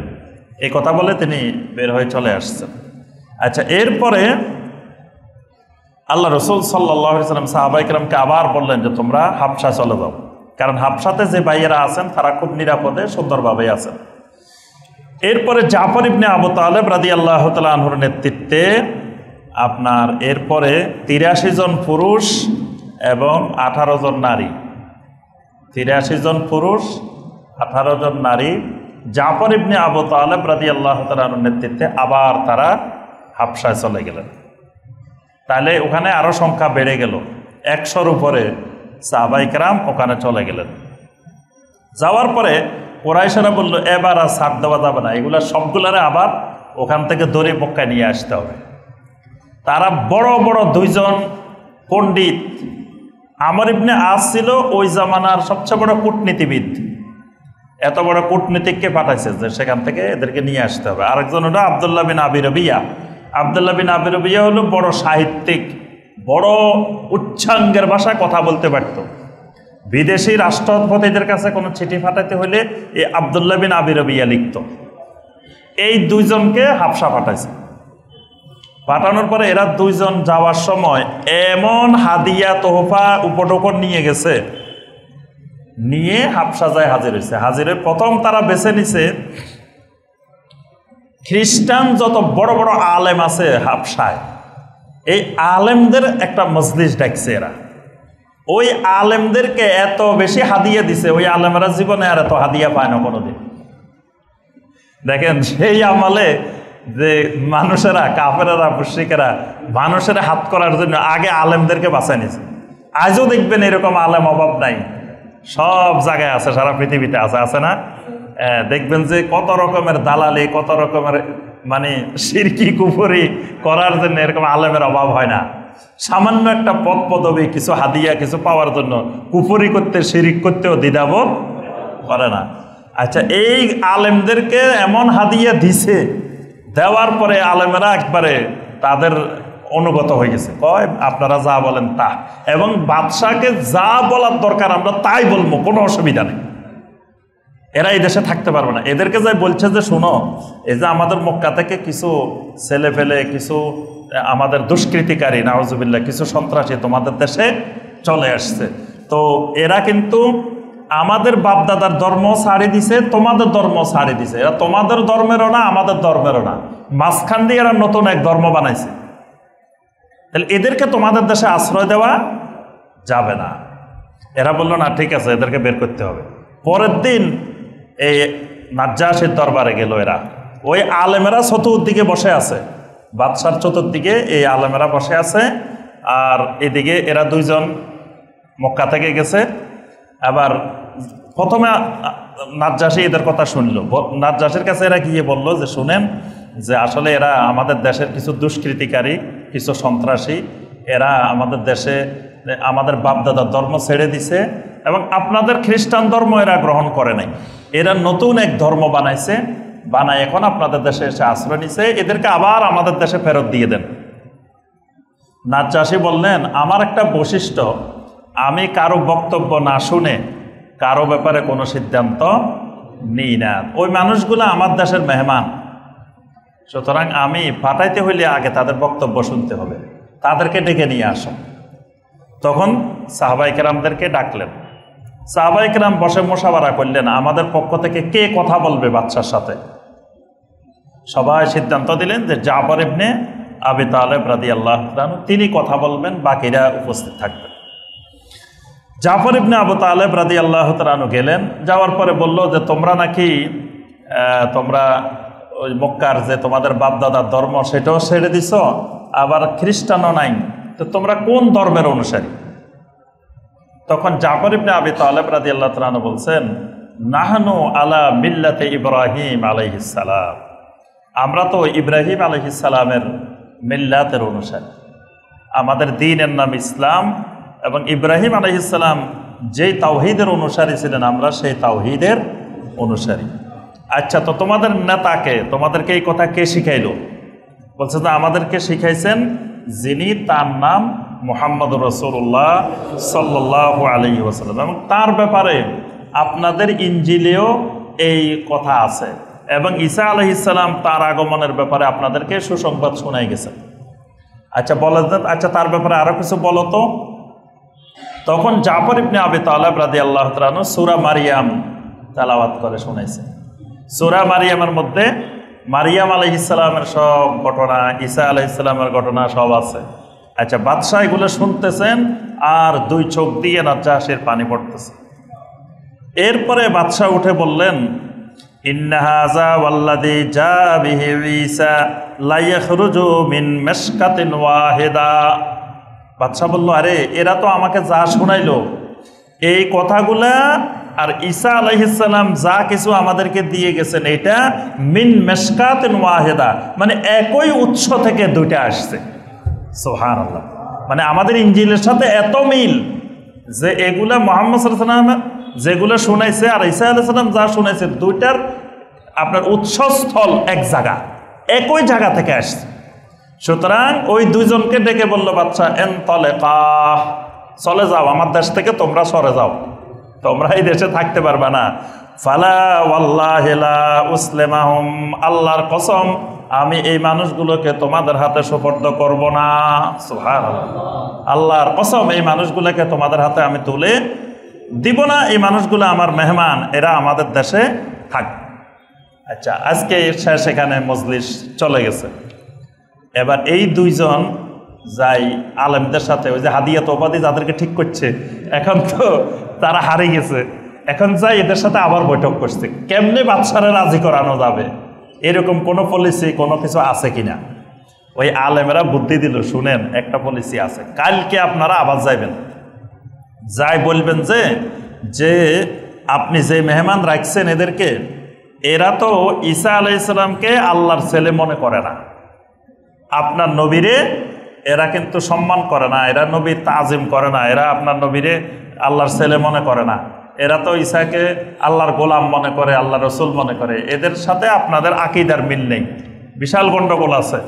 এই কথা বলে তিনি বের হয়ে চলে আসছেন। আচ্ছা, এরপরে আল্লাহ রসুল সাল্লাল্লাহু আলাইহি ওয়াসাল্লাম সাহাবায়ে কেরামকে আবার বললেন যে তোমরা হাবশা চলে যাও, কারণ হাবশাতে যে ভাইয়েরা আছেন তারা খুব নিরাপদে সুন্দরভাবে আছেন। এরপরে জাফর ইবনে আবু তালেব রাদিয়াল্লাহু তাআলা আনহুর নেতৃত্বে আপনার এরপরে ৮৩ জন পুরুষ এবং ১৮ জন নারী, ৮৩ জন পুরুষ ১৮ জন নারী জাফর ইবনে আবু তালেব রাদিয়াল্লাহু তাআলা আনহুর নেতৃত্বে আবার তারা হাবশায় চলে গেলেন। তাহলে ওখানে আরো সংখ্যা বেড়ে গেল, ১০০-র উপরে সাহাবায়ে কেরাম ওখানে চলে গেলেন। যাওয়ার পরে কুরাইশরা বলল এবার আর ছাড় দেওয়া যাবে না, এগুলা সবগুলারে আবার ওখান থেকে দড়ি মক্কায় নিয়ে আসতে হবে। তারা বড় বড় দুইজন পণ্ডিত, আমর ইবনে আস ছিল ওই জামানার সবচেয়ে বড় কূটনীতিবিদ, এত বড় কূটনীতিককে পাঠাইছে যে সেখান থেকে এদেরকে নিয়ে আসতে হবে। আরেকজন হলো আব্দুল্লাহ বিন আবি রবিয়া। আব্দুল্লাহ বিন আবি রবিয়া হলো বড় সাহিত্যিক, বড় উচ্চাঙ্গের ভাষায় কথা বলতে পারত। বিদেশি রাষ্ট্রপতিদের কাছে কোনো চিঠি পাঠাতে হলে এই আব্দুল্লাহ বিন আবি রবিয়া লিখত। এই দুইজনকে হাবশা পাঠাইছে। পাঠানোর পরে এরা দুইজন যাওয়ার সময় এমন হাদিয়া তোহফা উপটোকন নিয়ে গেছে, নিয়ে হাবশা যায় হাজির হয়েছে। হাজিরের প্রথম তারা বেছে নিছে খ্রিস্টান যত বড় বড় আলেম আছে হাবশায়, এই আলেমদের একটা মজলিস ডাকছে এরা। ওই আলেমদেরকে এত বেশি হাদিয়া দিছে, ওই আলেমরা জীবনে আর এত হাদিয়া পায় না কোনোদিন। দেখেন সেই আমলে যে মানুষেরা, কাফেরেরা, মুশরিকেরা মানুষের হাত করার জন্য আগে আলেমদেরকে বাঁচায় নিছে। আজও দেখবেন এরকম আলেম অভাব নাই, সব জায়গায় আছে, সারা পৃথিবীতে আছে, আছে না? দেখবেন যে কত রকমের দালালি, কত রকমের মানে শিরকি কুফরি করার জন্য এরকম আলেমের অভাব হয় না। সামান্য একটা পদ পদবী, কিছু হাদিয়া, কিছু পাওয়ার জন্য কুফরি করতে, শিরিক করতেও দ্বিধাবোধ করে না। আচ্ছা, এই আলেমদেরকে এমন হাদিয়া দিছে, দেওয়ার পরে আলেমেরা একবারে তাদের অনুগত হয়ে গেছে, কয় আপনারা যা বলেন তা, এবং বাদশাহকে যা বলার দরকার আমরা তাই বলবো, কোনো অসুবিধা নেই। এরা এই দেশে থাকতে পারবে না। এদেরকে যাই বলছে যে শোনো, এই যে আমাদের মক্কা থেকে কিছু ছেলে ফেলে, কিছু আমাদের দুষ্কৃতিকারী, নাউজুবিল্লাহ, কিছু সন্ত্রাসী তোমাদের দেশে চলে আসছে, তো এরা কিন্তু আমাদের বাপদাদার ধর্ম ছাড়ি দিছে, তোমাদের ধর্ম ছাড়ি দিছে। এরা তোমাদের ধর্মেরও না, আমাদের ধর্মেরও না, মাঝখান দিয়ে এরা নতুন এক ধর্ম বানাইছে। তাহলে এদেরকে তোমাদের দেশে আশ্রয় দেওয়া যাবে না। এরা বললো না, ঠিক আছে, এদেরকে বের করতে হবে। পরের দিন এই নাজ্জাশীর দরবারে গেল এরা। ওই আলেমেরা চতুর্দিকে বসে আছে, বাদশার চতুর্দিকে এই আলেমেরা বসে আছে, আর এদিকে এরা দুইজন মক্কা থেকে গেছে। আবার প্রথমে নাজ্জাশী এদের কথা শুনলো। নাজ্জাশীর কাছে এরা গিয়ে বলল যে শুনেন, যে আসলে এরা আমাদের দেশের কিছু দুষ্কৃতিকারী, কিছু সন্ত্রাসী, এরা আমাদের দেশে আমাদের বাপদাদার ধর্ম ছেড়ে দিছে এবং আপনাদের খ্রিস্টান ধর্ম এরা গ্রহণ করে নাই, এরা নতুন এক ধর্ম বানাইছে, বানায় এখন আপনাদের দেশে এসে আশ্রয় নিছে, এদেরকে আবার আমাদের দেশে ফেরত দিয়ে দেন। নাজ্জাশী বললেন, আমার একটা বৈশিষ্ট্য, আমি কারো বক্তব্য না শুনে কারো ব্যাপারে কোনো সিদ্ধান্ত নিই না। ওই মানুষগুলো আমার দেশের মেহমান, সুতরাং আমি পাঠাইতে হইলে আগে তাদের বক্তব্য শুনতে হবে, তাদেরকে ডেকে নিয়ে আসো। তখন সাহাবায়ে কেরামদেরকে ডাকলেন। সাহাবায়ে কেরাম বসে মুশাওয়ারা করলেন, আমাদের পক্ষ থেকে কে কথা বলবে বাদশার সাথে। সবাই সিদ্ধান্ত দিলেন যে জাফর ইবনে আবি তালেব রাদিয়াল্লাহু তাআলা তিনি কথা বলবেন, বাকিরা উপস্থিত থাকবেন। জাফর ইবনে আবু তালেব রাদিয়াল্লাহু তাআলা গেলেন। যাওয়ার পরে বলল যে তোমরা নাকি তোমরা ওই মক্কার যে তোমাদের বাপদাদার ধর্ম সেটাও ছেড়ে দিছ, আবার খ্রিস্টানও নাই, তো তোমরা কোন ধর্মের অনুসারী? তখন জাফর ইবনে আবি তালেব রাদিয়াল্লাহু তাআলা বলছেন, নাহনু আলা মিল্লাতে ইব্রাহিম আলাইহিস সালাম, আমরা তো ইব্রাহিম আলাইহিস সালামের মিল্লাতের অনুসারী, আমাদের দ্বীনের নাম ইসলাম, এবং ইব্রাহিম আলাইহিস সালাম যেই তাওহীদের অনুসারী ছিলেন আমরা সেই তাওহীদের অনুসারী। আচ্ছা, তো তোমাদের নেতাকে, তোমাদেরকে এই কথা কে শিখাইল? বলছে যে আমাদেরকে শিখাইছেন যিনি, তার নাম মুহাম্মদুর রাসূলুল্লাহ সাল্লাল্লাহু আলাইহি ওয়াসাল্লাম, এবং তার ব্যাপারে আপনাদের ইনজিলেও এই কথা আছে, এবং ঈসা আলাইহিস সালাম তার আগমনের ব্যাপারে আপনাদেরকে সুসংবাদ শোনাই গেছেন। আচ্ছা বলেন, আচ্ছা তার ব্যাপারে আরো কিছু বলো তো। তখন জাফর ইবনে আবি তালেব রাদিয়াল্লাহু তাআলা আনহু সূরা মারিয়াম তেলাওয়াত করে শোনাইছে। সূরা মারিয়ামের মধ্যে মারিয়াম আলাইহিস সালামের সব ঘটনা, ঈসা আলাইহিস সালামের ঘটনা সব আছে। আচ্ছা, বাদশাহ এগুলো শুনতেছেন আর দুই চোখ দিয়ে নাজ্জাশীর পানি পড়তেছে। এরপরে বাদশাহ উঠে বললেন, ইন্না হাযা ওয়াল্লাযী জা বিহি ঈসা লা ইয়াখরুজু মিন মিশকাতিন ওয়াহিদা। বাদশাহ বলল, আরে এরা তো আমাকে যা শোনাইলো এই কথাগুলা আর ঈসা আলাইহিস সালাম যা কিছু আমাদেরকে দিয়ে গেছেন এটা মিন মিশকাতিন ওয়াহিদা, মানে একই উৎস থেকে দুইটা আসছে। সুবহানাল্লাহ, মানে আমাদের ইনজিলের সাথে এত মিল যে এগুলা মুহাম্মদ সাল্লাল্লাহু আলাইহি ওয়াসাল্লাম যেগুলো শোনাইছে আর ঈসা আলাইহিস সালাম যা শোনাইছে দুইটার আপনার উৎসস্থল এক জায়গা, একই জায়গা থেকে আসছে। সুতরাং ওই দুইজনকে ডেকে বলল বাদশা, এনতলেকা, চলে যাও আমার দেশ থেকে, তোমরা সরে যাও, তোমরা এই দেশে থাকতে পারবা না। ফালা ওয়াল্লাহি লা উসলিমাহুম, আল্লাহর কসম আমি এই মানুষগুলোকে তোমাদের হাতে সুপর্দ করব না। সুবহানাল্লাহ, আল্লাহর কসম এই মানুষগুলোকে তোমাদের হাতে আমি তুলে দিব না। এই মানুষগুলো আমার মেহমান, এরা আমাদের দেশে থাকবে। আচ্ছা, আজকে সেখানে মজলিস চলে গেছে। এবার এই দুইজন যাই আলেমদের সাথে, ওই যে হাদিয়াত উপাধি যাদেরকে ঠিক করছে, এখন তো তারা হারিয়ে গেছে, এখন যাই এদের সাথে আবার বৈঠক করছে, কেমনে বাদশারে রাজি করানো যাবে, এরকম কোনো পলিসি কোনো কিছু আছে কিনা। ওই আলেমেরা বুদ্ধি দিল, শুনেন একটা পলিসি আছে, কালকে আপনারা আবার যাইবেন, যাই বলবেন যে আপনি যে মেহমান রাখছেন এদেরকে, এরা তো ঈসা আলাইহিস সালামকে আল্লাহর ছেলে মনে করে না, আপনার নবীরে এরা কিন্তু সম্মান করে না, এরা নবীর তাজিম করে না, এরা আপনার নবীরে আল্লাহর ছেলে মনে করে না, এরা তো ঈসাকে আল্লাহর গোলাম মনে করে, আল্লাহ রসুল মনে করে, এদের সাথে আপনাদের আকীদার মিল নেই, বিশাল গণ্ডগোল আছে।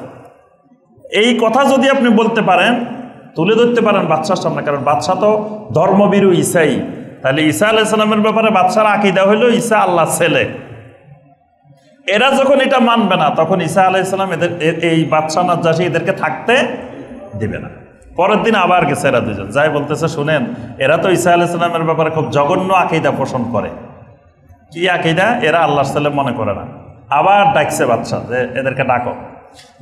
এই কথা যদি আপনি বলতে পারেন, তুলে ধরতে পারেন বাদশার সামনে, কারণ বাদশাহ তো ধর্মবীরু ঈসাই, তাহলে ঈসা আলাইহিস সালামের ব্যাপারে বাদশার আকীদা হইল ঈসা আল্লাহর ছেলে। এরা যখন এটা মানবে না, তখন ঈসা আলাইহিস সালাম এদের এই বাদশাহ নাজ্জাশী এদেরকে থাকতে দিবে না। পরের দিন আবার গেছে এরা দুজন, যাই বলতেছে, শুনেন এরা তো ঈসা আলাইহিস সালামের ব্যাপারে খুব জঘন্য আকীদা পোষণ করে। কি আকীদা? এরা আল্লাহর ছেলে মনে করে না। আবার ডাকছে বাদশাহ যে এদেরকে ডাকো।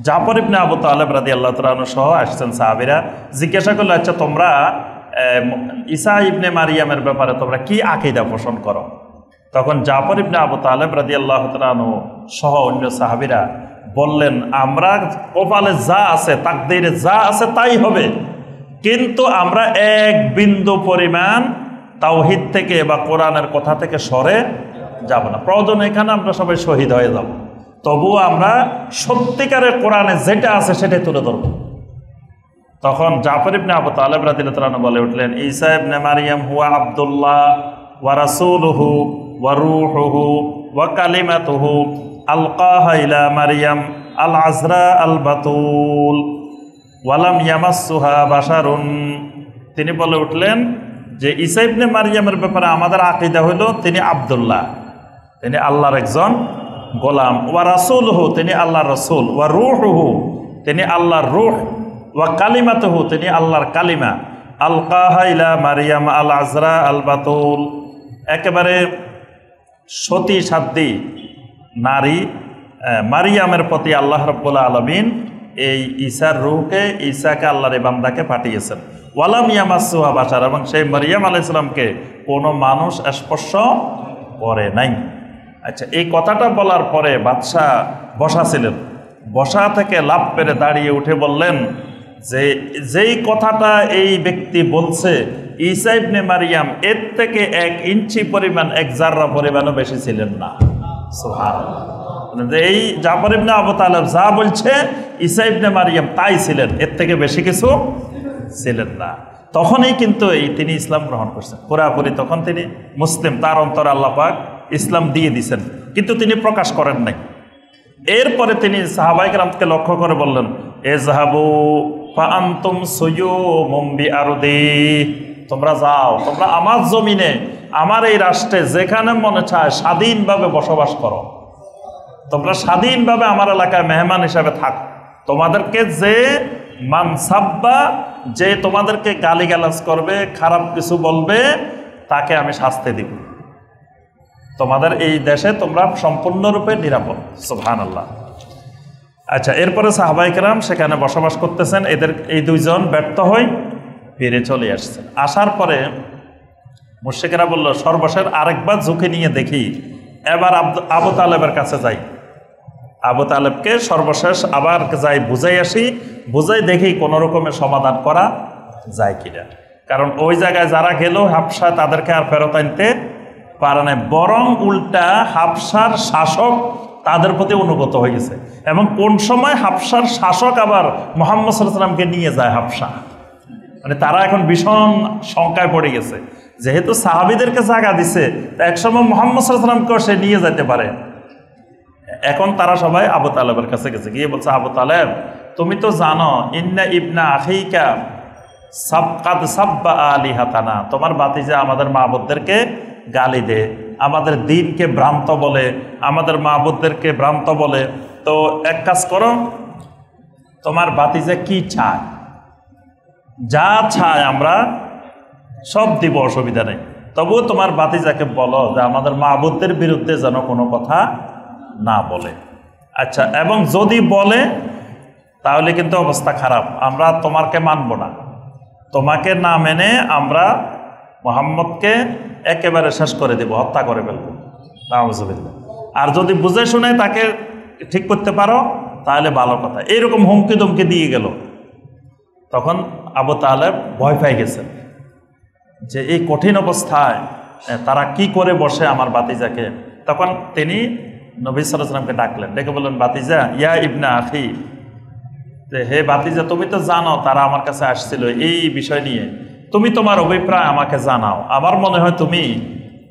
জাফর ইবনে আবু তালেব রাদিয়াল্লাহু তাআলা আনহু সহ আসছেন সাহাবীরা, জিজ্ঞাসা করলো, আচ্ছা তোমরা ঈসা ইবনে মারিয়ামের ব্যাপারে তোমরা কি আকীদা পোষণ করো? তখন জাফর ইবনে আবু তালেব রাদিয়াল্লাহু তাআলা আনহু সহ অন্য সাহাবীরা বললেন, আমরা কপালে যা আছে, তাকদীরে যা আছে তাই হবে, কিন্তু আমরা এক বিন্দু পরিমাণ তাওহীদ থেকে বা কোরআনের কথা থেকে সরে যাব না। প্রয়োজন এখানে আমরা সবাই শহীদ হয়ে যাব, তবুও আমরা সত্যিকারের কোরআনে যেটা আছে সেটাই তুলে ধরব। তখন জাফর ইবনে আবু তালেব রাদিয়াল্লাহু তাআলা বলে উঠলেন, ঈসা ইবনে মারিয়াম হুয়া আব্দুল্লাহ ওয়া রাসূলুহু ওয়া রূহুহু ওয়া কালিমাতুহু আলকাহা ইলা মারিয়াম আল আজরা আল বাতুল ওয়ালাম ইয়ামাসসুহা বাশারুন। তিনি বলে উঠলেন যে ঈসা ইবনে মারিয়ামের ব্যাপারে আমাদের আকীদা হলো তিনি আব্দুল্লাহ, তিনি আল্লাহর একজন গোলাম, ওয়া রাসূলুহু তিনি আল্লাহর রাসূল, ওয়া রূহুহু তিনি আল্লাহর রূহ, ওয়া কালিমাতুহু তিনি আল্লাহর কালিমা, আলকাহা ইলা মারিয়াম আল আজরা আল বাতুল। একেবারে সতী সাধ্বী নারী মারিয়ামের প্রতি আল্লাহ রাব্বুল আলামিন এই ঈসার রূহকে, ঈসাকে আল্লাহর বান্দাকে পাঠিয়েছেন। ওয়ালাম ইয়ামাসসুহা বাশার, এবং সেই মারিয়াম আলাইহিস সালামকে কোনো মানুষ স্পর্শ করে নাই। আচ্ছা, এই কথাটা বলার পরে বাদশাহ বসা ছিলেন, বসা থেকে লাফ পেরে দাঁড়িয়ে উঠে বললেন যে যেই কথাটা এই ব্যক্তি বলছে ঈসা ইবনে মারিয়াম এর থেকে 1 ইঞ্চি পরিমাণ, 1 জাররা পরিমাণও বেশি ছিলেন না। সুবহানাল্লাহ, এই জাফর ইবনে আবু তালেব যা বলছে ঈসা ইবনে মারিয়াম তাই ছিলেন, এর থেকে বেশি কিছু ছিলেন না। তখনই কিন্তু তিনি ইসলাম গ্রহণ করছেন পুরাপুরি। তখন তিনি মুসলিম, তার অন্তরে আল্লাহ পাক ইসলাম দিয়ে দিয়েছেন, কিন্তু তিনি প্রকাশ করেন নাই। এরপরে তিনি সাহাবায়ে কেরামকে লক্ষ্য করে বললেন, এযহাবু ফাআনতুম সুয়ুমুম বিআরদি, তোমরা যাও, তোমরা আমার জমিনে, আমার এই রাষ্ট্রে যেখানে মনে চায় স্বাধীনভাবে বসবাস করো, তোমরা স্বাধীনভাবে আমার এলাকায় মেহমান হিসাবে থাকো। তোমাদেরকে যে মানসাব্বা, যে তোমাদেরকে গালিগালাজ করবে, খারাপ কিছু বলবে, তাকে আমি শাস্তি দিব। তোমাদের এই দেশে তোমরা সম্পূর্ণরূপে নিরাপদ। সুবহানাল্লাহ। আচ্ছা, এরপরে সাহাবায়ে কেরাম সেখানে বসবাস করতেছেন। এই দুইজন ব্যর্থ হয়ে ফিরে চলে আসছেন। আসার পরে মুশরিকেরা বলল, সর্বশেষ আরেকবার ঝুঁকে নিয়ে দেখি, এবার আবু তালেবের কাছে যাই, আবু তালেবকে সর্বশেষ আবার যাই বুঝাই আসি, বুঝাই দেখি কোনো রকমের সমাধান করা যায় কিনা। কারণ ওই জায়গায় যারা গেল হাবশা, তাদেরকে আর ফেরত আনতে পারে না, বরং উল্টা হাবশার শাসক তাদের প্রতি অনুগত হয়ে গেছে। এবং কোন সময় হাবশার শাসক আবার মুহাম্মদ সাল্লাল্লাহু আলাইহি ওয়াসাল্লামকে নিয়ে যায় হাবশা, মানে তারা এখন ভীষণ শঙ্কায় পড়ে গেছে, যেহেতু সাহাবীদেরকে জায়গা দিছে, তা একসময় মুহাম্মদ সাল্লাল্লাহু আলাইহি ওয়াসাল্লামকেও সে নিয়ে যেতে পারে। এখন তারা সবাই আবু তালেবের কাছে গেছে, গিয়ে বলছে, আবু তালেব, তুমি তো জানো ইন্না ইবনা আখিকা সাবকাদ সাব্বা আলিহাতানা, তোমার ভাতিজা আমাদের মাবুদদেরকে গালি দে, আমাদের দ্বীনকে ভ্রান্ত বলে, আমাদের মাবুদদেরকে ভ্রান্ত বলে। তো এক কাজ করো, তোমার ভাতিজা কি চায়, যা চায় আমরা সব দিব, অসুবিধা নেই। তবুও তোমার ভাতিজাকে বলো যে আমাদের মাবুদদের বিরুদ্ধে যেন কোনো কথা না বলে। আচ্ছা, এবং যদি বলে তাহলে কিন্তু অবস্থা খারাপ, আমরা তোমাকে মানব না, তোমাকে না মেনে আমরা মুহাম্মদকে একেবারে শেষ করে দেব, হত্যা করে ফেলবো, নাউযুবিল্লাহ। আর যদি বুঝে শুনে তাকে ঠিক করতে পারো তাহলে ভালো কথা। এইরকম হুমকি দমকি দিয়ে গেল। তখন আবু তালেব ভয় পেয়ে গেছেন যে এই কঠিন অবস্থায় তারা কি করে বসে আমার ভাতিজাকে। তখন তিনি নবী সাল্লাল্লাহু আলাইহি ওয়াসাল্লামকে ডাকলেন, ডেকে বললেন, ভাতিজা, ইয়া ইবনা আখি, হে ভাতিজা, তুমি তো জানো তারা আমার কাছে আসছিল এই বিষয় নিয়ে, তুমি তোমার অভিপ্রায় আমাকে জানাও। আমার মনে হয় তুমি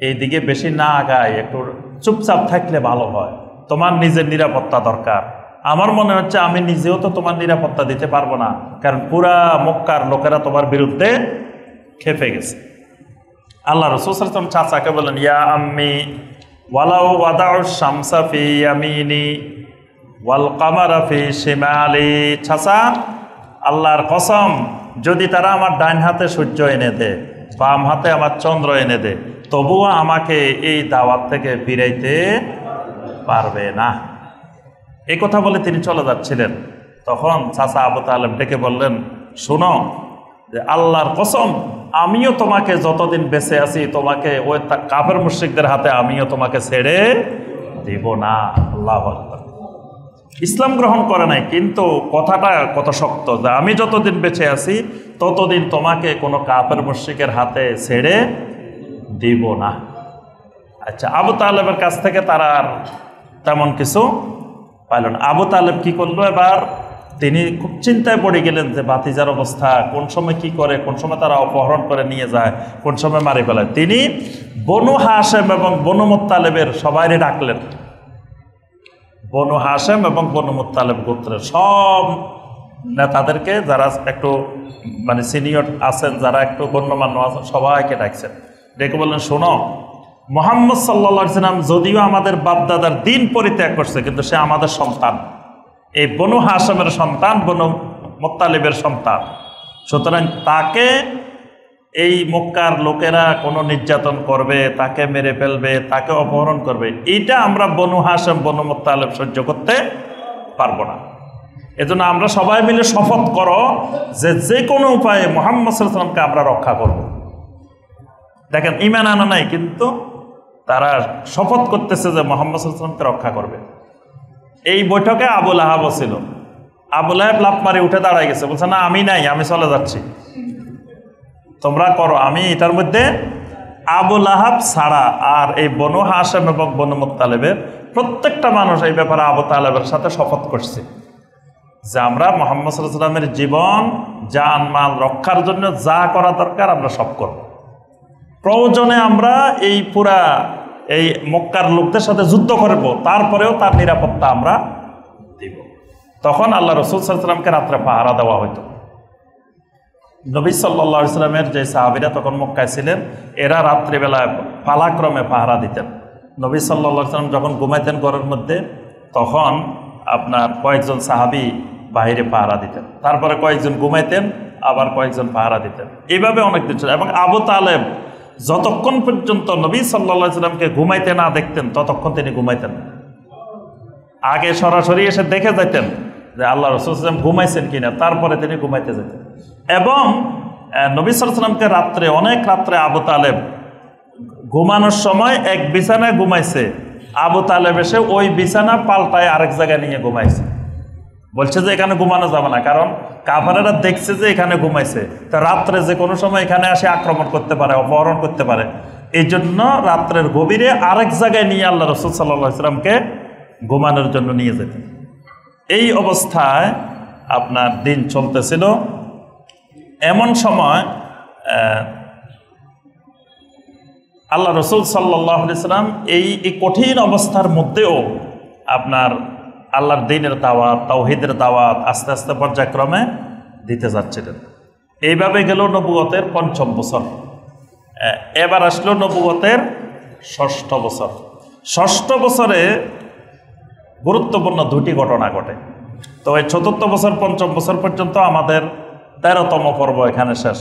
এই দিকে বেশি না আগায় একটু চুপচাপ থাকলে ভালো হয়, তোমার নিজের নিরাপত্তা দরকার। আমার মনে হচ্ছে আমি নিজেও তো তোমার নিরাপত্তা দিতে পারবো না, কারণ পুরা মক্কার লোকেরা তোমার বিরুদ্ধে খেপে গেছে। আল্লাহ রাসূল সাল্লাল্লাহু আলাইহি ওয়াসাল্লাম চাচাকে বললেন, ইয়া আম্মি ওয়ালাউ ওয়াদাউ শামসা ফি ইয়ামিনি ওয়াল কামারা ফি শিমালি, চাচা, আল্লাহর কসম, যদি তারা আমার ডান হাতে সূর্য এনে দেয়, বাম হাতে আমার চন্দ্র এনে দেয়, তবুও আমাকে এই দাওয়াত থেকে ফিরাইতে পারবে না। এই কথা বলে তিনি চলে যাচ্ছিলেন। তখন চাচা আবু তালেব ডেকে বললেন, শোনো, যে আল্লাহর কসম, আমিও তোমাকে যতদিন বেঁচে আছি, তোমাকে ওই কাফের মুশরিকদের হাতে আমিও তোমাকে ছেড়ে দিব না। আল্লাহু আকবার। ইসলাম গ্রহণ করে নাই, কিন্তু কথাটা কত শক্ত, যে আমি যতদিন বেঁচে আছি ততদিন তোমাকে কোনো কাফের মুশরিকের হাতে ছেড়ে দিব না। আচ্ছা, আবু তালেবের কাছ থেকে তারা আর তেমন কিছু পাইল না। আবু তালেব কি করলো, এবার তিনি খুব চিন্তায় পড়ে গেলেন যে ভাতিজার অবস্থা, কোন সময় কি করে, কোন সময় তারা অপহরণ করে নিয়ে যায়, কোন সময় মারি ফেলায়। তিনি বনু হাশেম এবং বনু মুত্তালিবের সবাইরে ডাকলেন। বনু হাশেম এবং বনু মুত্তালিব গোত্রের সব নেতাদেরকে, যারা একটু মানে সিনিয়র আছেন, যারা একটু গণ্যমান্য আছেন, সবাইকে ডাকছেন। ডেকে বললেন, শোনো, মুহাম্মদ সাল্লাল্লাহু আলাইহি ওয়াসাল্লাম যদিও আমাদের বাপদাদার দিন পরিত্যাগ করছে, কিন্তু সে আমাদের সন্তান, এই বনু হাশেমের সন্তান, বনু মুত্তালিবের সন্তান। সুতরাং তাকে এই মক্কার লোকেরা কোনো নির্যাতন করবে, তাকে মেরে ফেলবে, তাকে অপহরণ করবে, এইটা আমরা বনু হাশেম বনু মুত্তালিব সহ্য করতে পারবো না। এজন্য আমরা সবাই মিলে শপথ করো যে যে কোনো উপায়ে মুহাম্মদ সাল্লাল্লাহু আলাইহি ওয়াসাল্লামকে আমরা রক্ষা করব। দেখেন, ঈমান আনা নাই, কিন্তু তারা শপথ করতেছে যে মুহাম্মদ সাল্লাল্লাহু আলাইহি ওয়াসাল্লামকে রক্ষা করবে। এই বৈঠকে আবু লাহাবও ছিল। আবু লাহাব লাফ মারি উঠে দাঁড়ায় গেছে, বলছে, না, আমি নাই, আমি চলে যাচ্ছি, তোমরা করো, আমি এটার মধ্যে। আবু লাহাব ছাড়া আর এই বনু হাশেম এবং বনু মুত্তালিবের প্রত্যেকটা মানুষ এই ব্যাপারে আবু তালেবের সাথে শপথ করছে যে আমরা মুহাম্মদ সাল্লাল্লাহু আলাইহি ওয়াসাল্লামের জীবন জান মাল রক্ষার জন্য যা করা দরকার আমরা সব করব। প্রয়োজনে আমরা এই পুরা এই মক্কার লোকদের সাথে যুদ্ধ করব, তারপরেও তার নিরাপত্তা আমরা দিব। তখন আল্লাহ রাসূল সাল্লাল্লাহু আলাইহি ওয়াসাল্লামকে রাত্রে পাহারা দেওয়া হতো। নবী সাল্লাল্লাহু আলাইহি ওয়াসাল্লামের যে সাহাবীরা তখন মক্কায় ছিলেন, এরা রাত্রিবেলায় পালাক্রমে পাহারা দিতেন। নবী সাল্লাল্লাহু আলাইহি ওয়াসাল্লাম যখন ঘুমাইতেন ঘরের মধ্যে, তখন আপনার কয়েকজন সাহাবী বাইরে পাহারা দিতেন, তারপরে কয়েকজন ঘুমাইতেন, আবার কয়েকজন পাহারা দিতেন। এইভাবে অনেক দিন ছিল। এবং আবু তালেব যতক্ষণ পর্যন্ত নবী সাল্লাল্লাহু আলাইহি ওয়াসাল্লামকে ঘুমাইতে না দেখতেন, ততক্ষণ তিনি ঘুমাইতেন না। আগে সরাসরি এসে দেখে যেতেন যে আল্লাহ রাসূল সাল্লাল্লাহু আলাইহি ওয়াসাল্লাম ঘুমাইছেন কিনা, তারপরে তিনি ঘুমাইতে যেতেন। এবং নবী সাল্লাল্লাহু আলাইহি ওয়াসাল্লামকে রাত্রে, অনেক রাত্রে আবু তালেব ঘুমানোর সময় এক বিছানায় ঘুমাইছে, আবু তালেব এসে ওই বিছানা পাল্টায় আরেক জায়গায় নিয়ে ঘুমাইছে। বলছে যে এখানে ঘুমানো যাবে না, কারণ কাফেরেরা দেখছে যে এখানে ঘুমাইছে, তা রাত্রে যে কোনো সময় এখানে আসে আক্রমণ করতে পারে, অপহরণ করতে পারে। এই জন্য রাত্রের গভীরে আরেক জায়গায় নিয়ে আল্লাহ রাসূল সাল্লাল্লাহু আলাইহি ওয়াসাল্লামকে ঘুমানোর জন্য নিয়ে যেতেন। এই অবস্থায় আপনার দিন চলতেছিল। এমন সময় আল্লাহ রাসূল সাল্লাল্লাহু আলাইহি ওয়াসাল্লাম এই কঠিন অবস্থার মধ্যেও আপনার আল্লাহর দ্বীনের দাওয়াত, তাওহীদের দাওয়াত আস্তে আস্তে পর্যায়ক্রমে দিতে যাচ্ছিলেন। এইভাবে গেল নবুয়তের ৫ম বছর। এবার আসলো নবুয়তের ৬ষ্ঠ বছর। ৬ষ্ঠ বছরে গুরুত্বপূর্ণ ২টি ঘটনা ঘটে। তো এই ৪র্থ বছর ৫ম বছর পর্যন্ত আমাদের ১৩তম পর্ব এখানে শেষ।